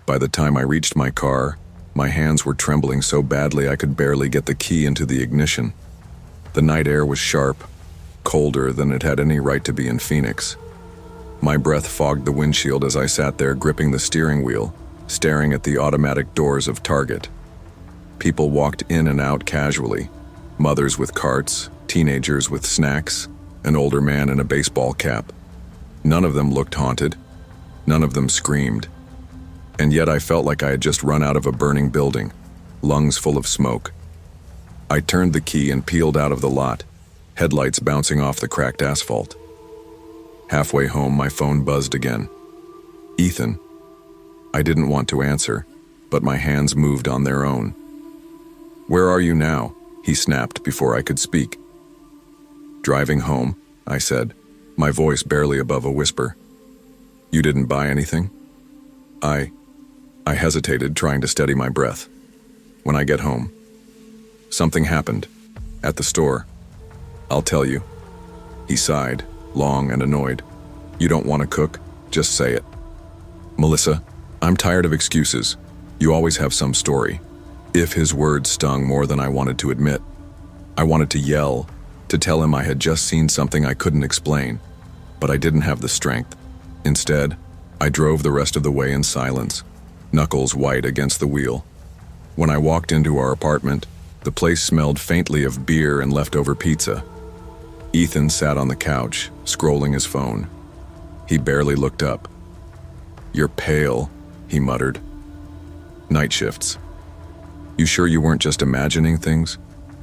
A: By the time I reached my car, my hands were trembling so badly I could barely get the key into the ignition. The night air was sharp, colder than it had any right to be in Phoenix. My breath fogged the windshield as I sat there gripping the steering wheel, staring at the automatic doors of Target. People walked in and out casually, mothers with carts, teenagers with snacks, an older man in a baseball cap. None of them looked haunted. None of them screamed. And yet I felt like I had just run out of a burning building, lungs full of smoke. I turned the key and peeled out of the lot, headlights bouncing off the cracked asphalt. Halfway home, my phone buzzed again. "Ethan." I didn't want to answer, but my hands moved on their own. "Where are you now?" he snapped before I could speak. Driving home, I said, my voice barely above a whisper. You didn't buy anything? I hesitated, trying to steady my breath. When I get home. Something happened. At the store. I'll tell you. He sighed, long and annoyed. You don't want to cook? Just say it. Melissa, I'm tired of excuses. You always have some story. If his words stung more than I wanted to admit. I wanted to yell, to tell him I had just seen something I couldn't explain, but I didn't have the strength. Instead, I drove the rest of the way in silence, knuckles white against the wheel. When I walked into our apartment, the place smelled faintly of beer and leftover pizza. Ethan sat on the couch, scrolling his phone. He barely looked up. You're pale, he muttered. Night shifts. You sure you weren't just imagining things?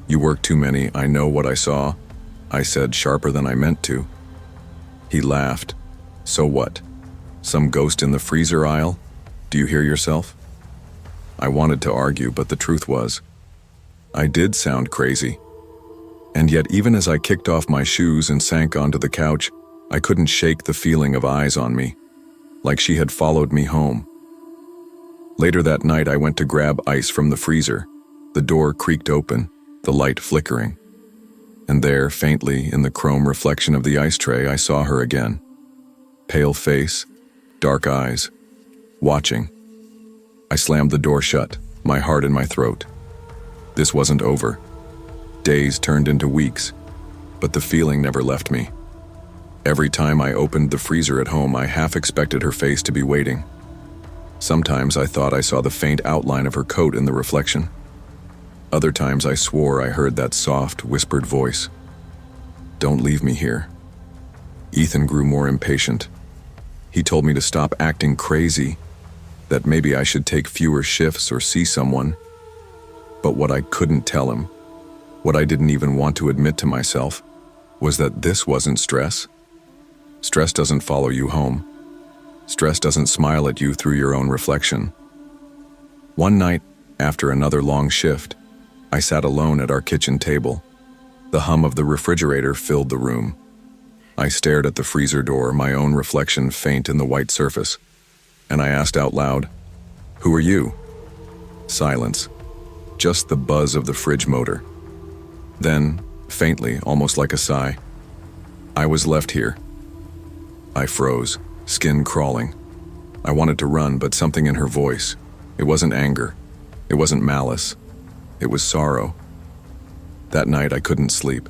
A: You work too many, I know what I saw, I said, sharper than I meant to. He laughed. So what? Some ghost in the freezer aisle? Do you hear yourself? I wanted to argue, but the truth was, I did sound crazy. And yet, even as I kicked off my shoes and sank onto the couch, I couldn't shake the feeling of eyes on me, like she had followed me home. Later that night, I went to grab ice from the freezer. The door creaked open, the light flickering. And there, faintly, in the chrome reflection of the ice tray, I saw her again. Pale face, dark eyes, watching. I slammed the door shut, my heart in my throat. This wasn't over. Days turned into weeks, but the feeling never left me. Every time I opened the freezer at home, I half expected her face to be waiting. Sometimes I thought I saw the faint outline of her coat in the reflection. Other times I swore I heard that soft, whispered voice. Don't leave me here. Ethan grew more impatient. He told me to stop acting crazy, that maybe I should take fewer shifts or see someone. But what I couldn't tell him, what I didn't even want to admit to myself, was that this wasn't stress. Stress doesn't follow you home. Stress doesn't smile at you through your own reflection. One night, after another long shift, I sat alone at our kitchen table. The hum of the refrigerator filled the room. I stared at the freezer door, my own reflection faint in the white surface, and I asked out loud, "Who are you?" Silence. Just the buzz of the fridge motor. Then, faintly, almost like a sigh, I was left here. I froze, skin crawling. I wanted to run, but something in her voice. It wasn't anger. It wasn't malice. It was sorrow. That night I couldn't sleep.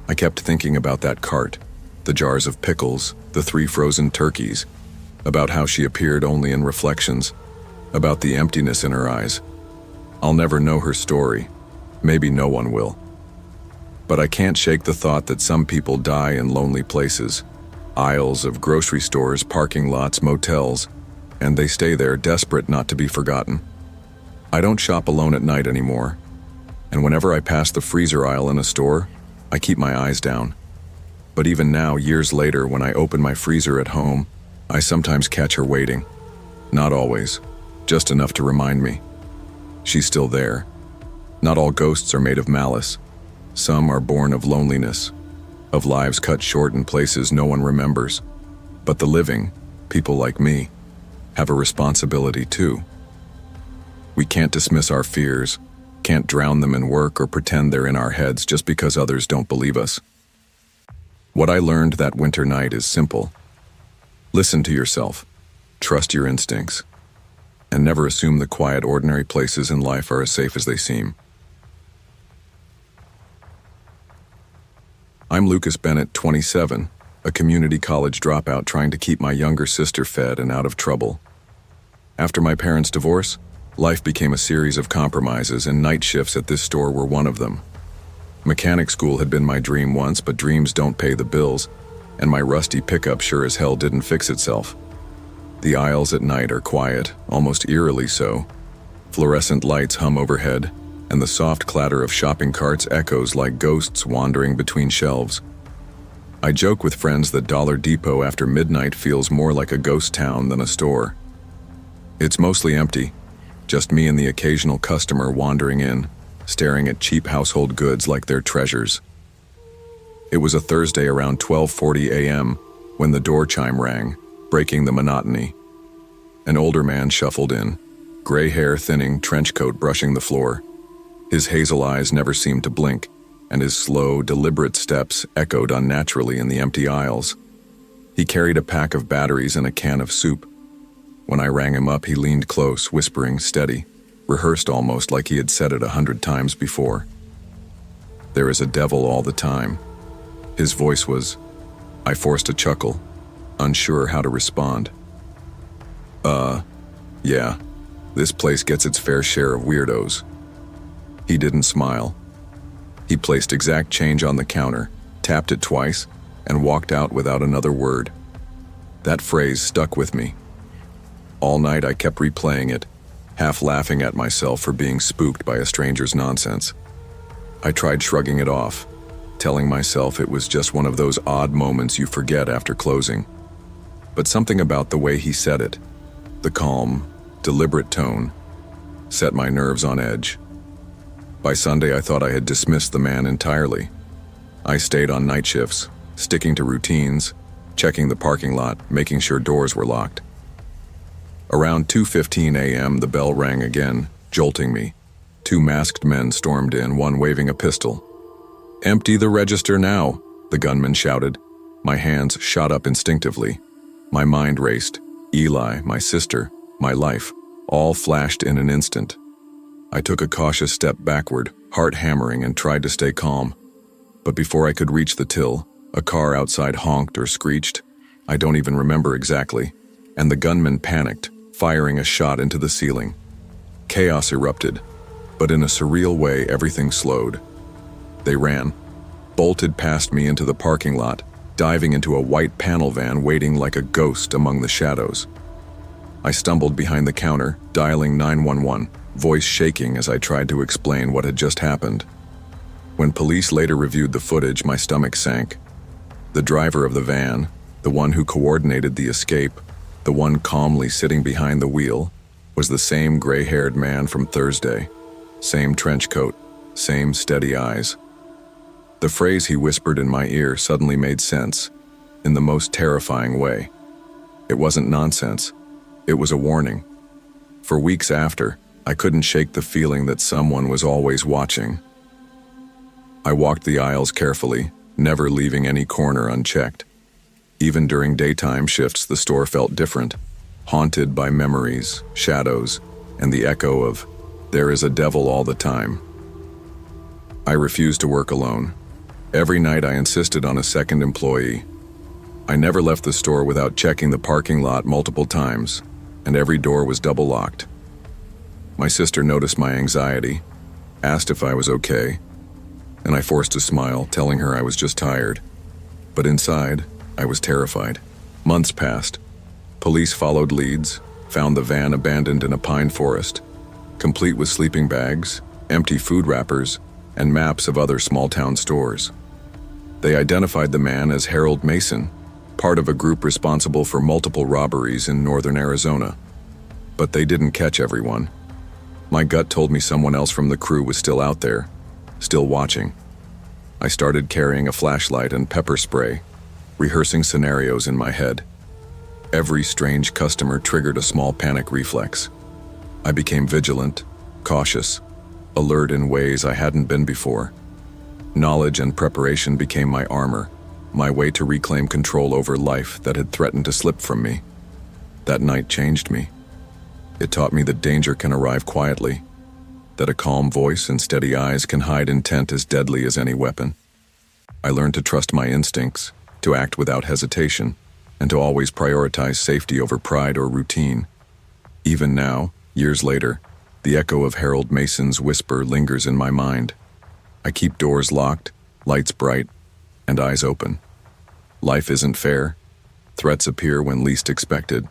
A: I kept thinking about that cart, the jars of pickles, the 3 frozen turkeys, about how she appeared only in reflections, about the emptiness in her eyes. I'll never know her story. Maybe no one will. But I can't shake the thought that some people die in lonely places, aisles of grocery stores, parking lots, motels, and they stay there desperate not to be forgotten. I don't shop alone at night anymore, and whenever I pass the freezer aisle in a store, I keep my eyes down. But even now, years later, when I open my freezer at home, I sometimes catch her waiting. Not always, just enough to remind me. She's still there. Not all ghosts are made of malice. Some are born of loneliness, of lives cut short in places no one remembers. But the living, people like me, have a responsibility too. We can't dismiss our fears, can't drown them in work or pretend they're in our heads just because others don't believe us. What I learned that winter night is simple. Listen to yourself, trust your instincts, and never assume the quiet, ordinary places in life are as safe as they seem. I'm Lucas Bennett, 27, a community college dropout trying to keep my younger sister fed and out of trouble. After my parents' divorce, life became a series of compromises, and night shifts at this store were one of them. Mechanic school had been my dream once, but dreams don't pay the bills, and my rusty pickup sure as hell didn't fix itself. The aisles at night are quiet, almost eerily so. Fluorescent lights hum overhead, and the soft clatter of shopping carts echoes like ghosts wandering between shelves. I joke with friends that Dollar Depot after midnight feels more like a ghost town than a store. It's mostly empty, just me and the occasional customer wandering in, staring at cheap household goods like they're treasures. It was a Thursday around 12:40 a.m. when the door chime rang, breaking the monotony. An older man shuffled in, gray hair thinning, trench coat brushing the floor. His hazel eyes never seemed to blink, and his slow, deliberate steps echoed unnaturally in the empty aisles. He carried a pack of batteries and a can of soup. When I rang him up, he leaned close, whispering, steady, rehearsed almost like he had said it 100 times before. "There is a devil all the time." His voice was... I forced a chuckle, unsure how to respond. Yeah, this place gets its fair share of weirdos." He didn't smile. He placed exact change on the counter, tapped it twice, and walked out without another word. That phrase stuck with me. All night I kept replaying it, half laughing at myself for being spooked by a stranger's nonsense. I tried shrugging it off, telling myself it was just one of those odd moments you forget after closing. But something about the way he said it, the calm, deliberate tone, set my nerves on edge. By Sunday, I thought I had dismissed the man entirely. I stayed on night shifts, sticking to routines, checking the parking lot, making sure doors were locked. Around 2:15 a.m., the bell rang again, jolting me. 2 masked men stormed in, one waving a pistol. "Empty the register now," the gunman shouted. My hands shot up instinctively. My mind raced. Eli, my sister, my life, all flashed in an instant. I took a cautious step backward, heart hammering, and tried to stay calm. But before I could reach the till, a car outside honked or screeched. I don't even remember exactly. And the gunman panicked, firing a shot into the ceiling. Chaos erupted, but in a surreal way, everything slowed. They ran, bolted past me into the parking lot, diving into a white panel van waiting like a ghost among the shadows. I stumbled behind the counter, dialing 911, voice shaking as I tried to explain what had just happened. When police later reviewed the footage, my stomach sank. The driver of the van, the one who coordinated the escape, the one calmly sitting behind the wheel, was the same gray-haired man from Thursday. Same trench coat, same steady eyes. The phrase he whispered in my ear suddenly made sense, in the most terrifying way. It wasn't nonsense. It was a warning. For weeks after, I couldn't shake the feeling that someone was always watching. I walked the aisles carefully, never leaving any corner unchecked. Even during daytime shifts, the store felt different, haunted by memories, shadows, and the echo of, "There is a devil all the time." I refused to work alone. Every night I insisted on a second employee. I never left the store without checking the parking lot multiple times, and every door was double locked. My sister noticed my anxiety, asked if I was okay, and I forced a smile, telling her I was just tired. But inside, I was terrified. Months passed. Police followed leads, found the van abandoned in a pine forest, complete with sleeping bags, empty food wrappers, and maps of other small-town stores. They identified the man as Harold Mason, part of a group responsible for multiple robberies in northern Arizona. But they didn't catch everyone. My gut told me someone else from the crew was still out there, still watching. I started carrying a flashlight and pepper spray, rehearsing scenarios in my head. Every strange customer triggered a small panic reflex. I became vigilant, cautious, alert in ways I hadn't been before. Knowledge and preparation became my armor, my way to reclaim control over life that had threatened to slip from me. That night changed me. It taught me that danger can arrive quietly, that a calm voice and steady eyes can hide intent as deadly as any weapon. I learned to trust my instincts, to act without hesitation, and to always prioritize safety over pride or routine. Even now, years later, the echo of Harold Mason's whisper lingers in my mind. I keep doors locked, lights bright, and eyes open. Life isn't fair. Threats appear when least expected.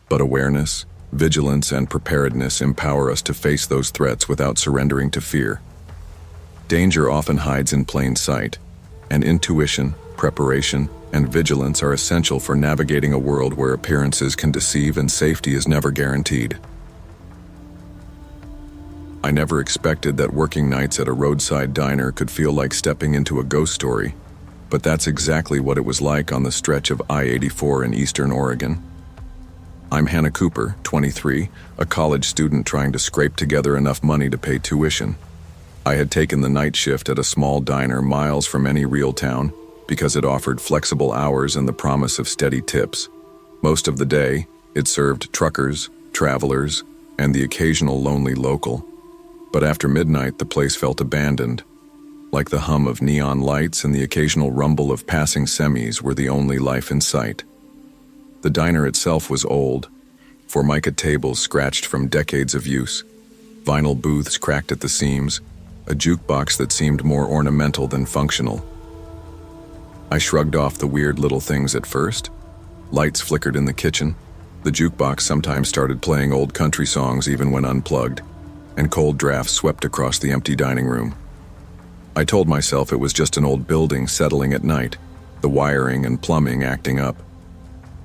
A: But awareness, vigilance, and preparedness empower us to face those threats without surrendering to fear. Danger often hides in plain sight, and intuition, preparation, and vigilance are essential for navigating a world where appearances can deceive and safety is never guaranteed. I never expected that working nights at a roadside diner could feel like stepping into a ghost story, But that's exactly what it was like on the stretch of I-84 in eastern Oregon. I'm Hannah Cooper, 23, a college student trying to scrape together enough money to pay tuition. I had taken the night shift at a small diner miles from any real town because it offered flexible hours and the promise of steady tips. Most of the day, it served truckers, travelers, and the occasional lonely local. But after midnight, the place felt abandoned. Like the hum of neon lights and the occasional rumble of passing semis were the only life in sight. The diner itself was old, formica tables scratched from decades of use, vinyl booths cracked at the seams, a jukebox that seemed more ornamental than functional. I shrugged off the weird little things at first. Lights flickered in the kitchen. The jukebox sometimes started playing old country songs even when unplugged, and cold drafts swept across the empty dining room. I told myself it was just an old building settling at night, the wiring and plumbing acting up.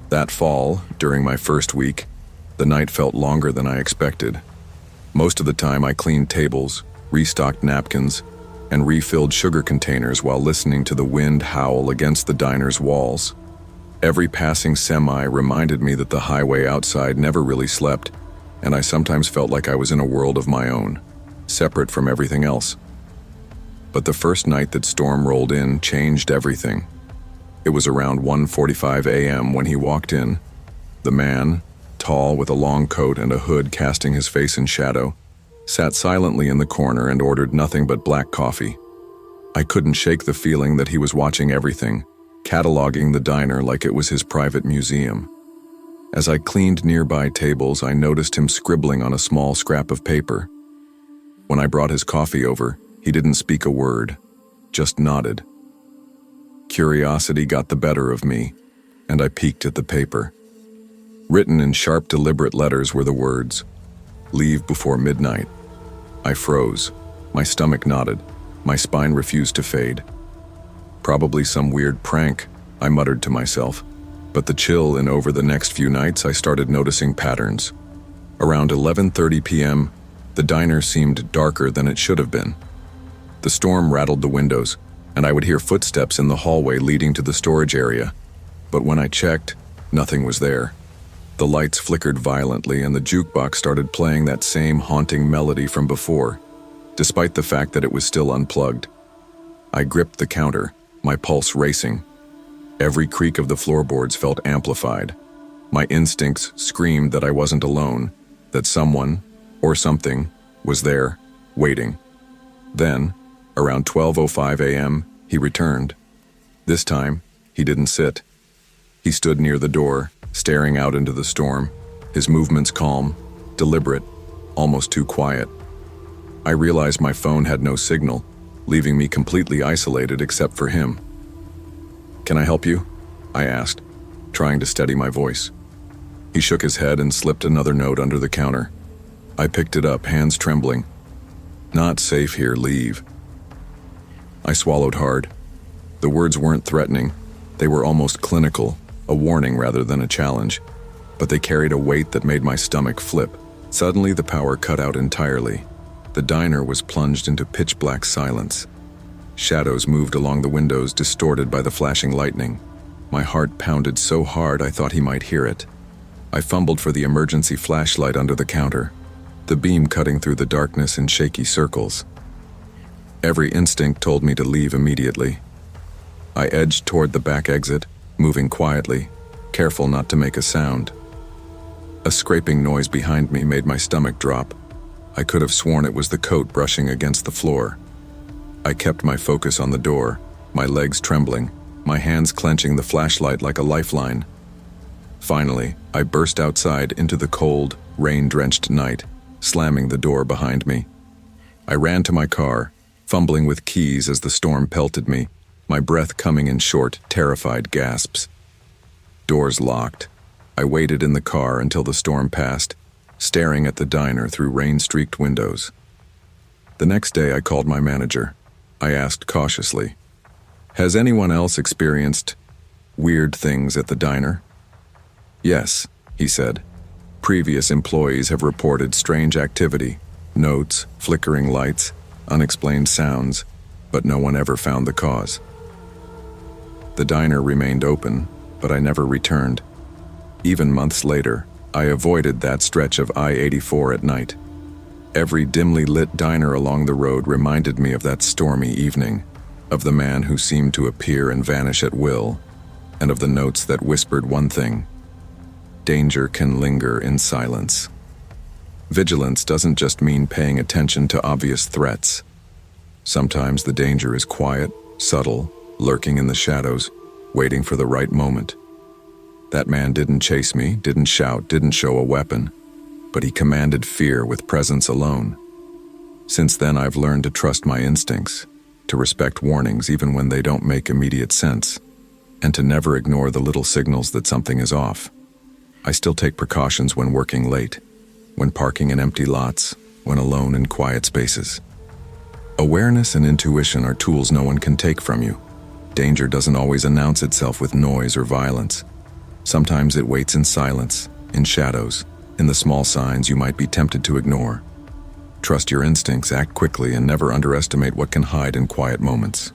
A: That fall, during my first week, the night felt longer than I expected. Most of the time I cleaned tables, restocked napkins, and refilled sugar containers while listening to the wind howl against the diner's walls. Every passing semi reminded me that the highway outside never really slept, and I sometimes felt like I was in a world of my own, separate from everything else. But the first night that Storm rolled in changed everything. It was around 1:45 a.m. when he walked in. The man, tall with a long coat and a hood casting his face in shadow, sat silently in the corner and ordered nothing but black coffee. I couldn't shake the feeling that he was watching everything, cataloging the diner like it was his private museum. As I cleaned nearby tables, I noticed him scribbling on a small scrap of paper. When I brought his coffee over, he didn't speak a word, just nodded. Curiosity got the better of me, and I peeked at the paper. Written in sharp, deliberate letters were the words, "Leave before midnight." I froze. My stomach knotted. My spine refused to fade. Probably some weird prank, I muttered to myself. But the chill and over the next few nights, I started noticing patterns. Around 11:30 p.m., the diner seemed darker than it should have been. The storm rattled the windows, and I would hear footsteps in the hallway leading to the storage area. But when I checked, nothing was there. The lights flickered violently, and the jukebox started playing that same haunting melody from before, despite the fact that it was still unplugged. I gripped the counter, my pulse racing. Every creak of the floorboards felt amplified. My instincts screamed that I wasn't alone, that someone, or something, was there, waiting. Then, around 12:05 a.m., he returned. This time, he didn't sit. He stood near the door, staring out into the storm, his movements calm, deliberate, almost too quiet. I realized my phone had no signal, leaving me completely isolated except for him. "Can I help you?" I asked, trying to steady my voice. He shook his head and slipped another note under the counter. I picked it up, hands trembling. "Not safe here, leave." I swallowed hard. The words weren't threatening. They were almost clinical, a warning rather than a challenge. But they carried a weight that made my stomach flip. Suddenly the power cut out entirely. The diner was plunged into pitch-black silence. Shadows moved along the windows, distorted by the flashing lightning. My heart pounded so hard I thought he might hear it. I fumbled for the emergency flashlight under the counter, the beam cutting through the darkness in shaky circles. Every instinct told me to leave immediately. I edged toward the back exit, moving quietly, careful not to make a sound. A scraping noise behind me made my stomach drop. I could have sworn it was the coat brushing against the floor. I kept my focus on the door, my legs trembling, my hands clenching the flashlight like a lifeline. Finally, I burst outside into the cold, rain-drenched night, slamming the door behind me. I ran to my car, fumbling with keys as the storm pelted me, my breath coming in short, terrified gasps. Doors locked. I waited in the car until the storm passed, staring at the diner through rain-streaked windows. The next day I called my manager. I asked cautiously, "Has anyone else experienced weird things at the diner?" "Yes," he said. "Previous employees have reported strange activity, notes, flickering lights, unexplained sounds, but no one ever found the cause." The diner remained open, but I never returned. Even months later, I avoided that stretch of I-84 at night. Every dimly lit diner along the road reminded me of that stormy evening, of the man who seemed to appear and vanish at will, and of the notes that whispered one thing: danger can linger in silence. Vigilance doesn't just mean paying attention to obvious threats. Sometimes the danger is quiet, subtle, lurking in the shadows, waiting for the right moment. That man didn't chase me, didn't shout, didn't show a weapon, but he commanded fear with presence alone. Since then, I've learned to trust my instincts, to respect warnings even when they don't make immediate sense, and to never ignore the little signals that something is off. I still take precautions when working late, when parking in empty lots, when alone in quiet spaces. Awareness and intuition are tools no one can take from you. Danger doesn't always announce itself with noise or violence. Sometimes it waits in silence, in shadows, in the small signs you might be tempted to ignore. Trust your instincts, act quickly, and never underestimate what can hide in quiet moments.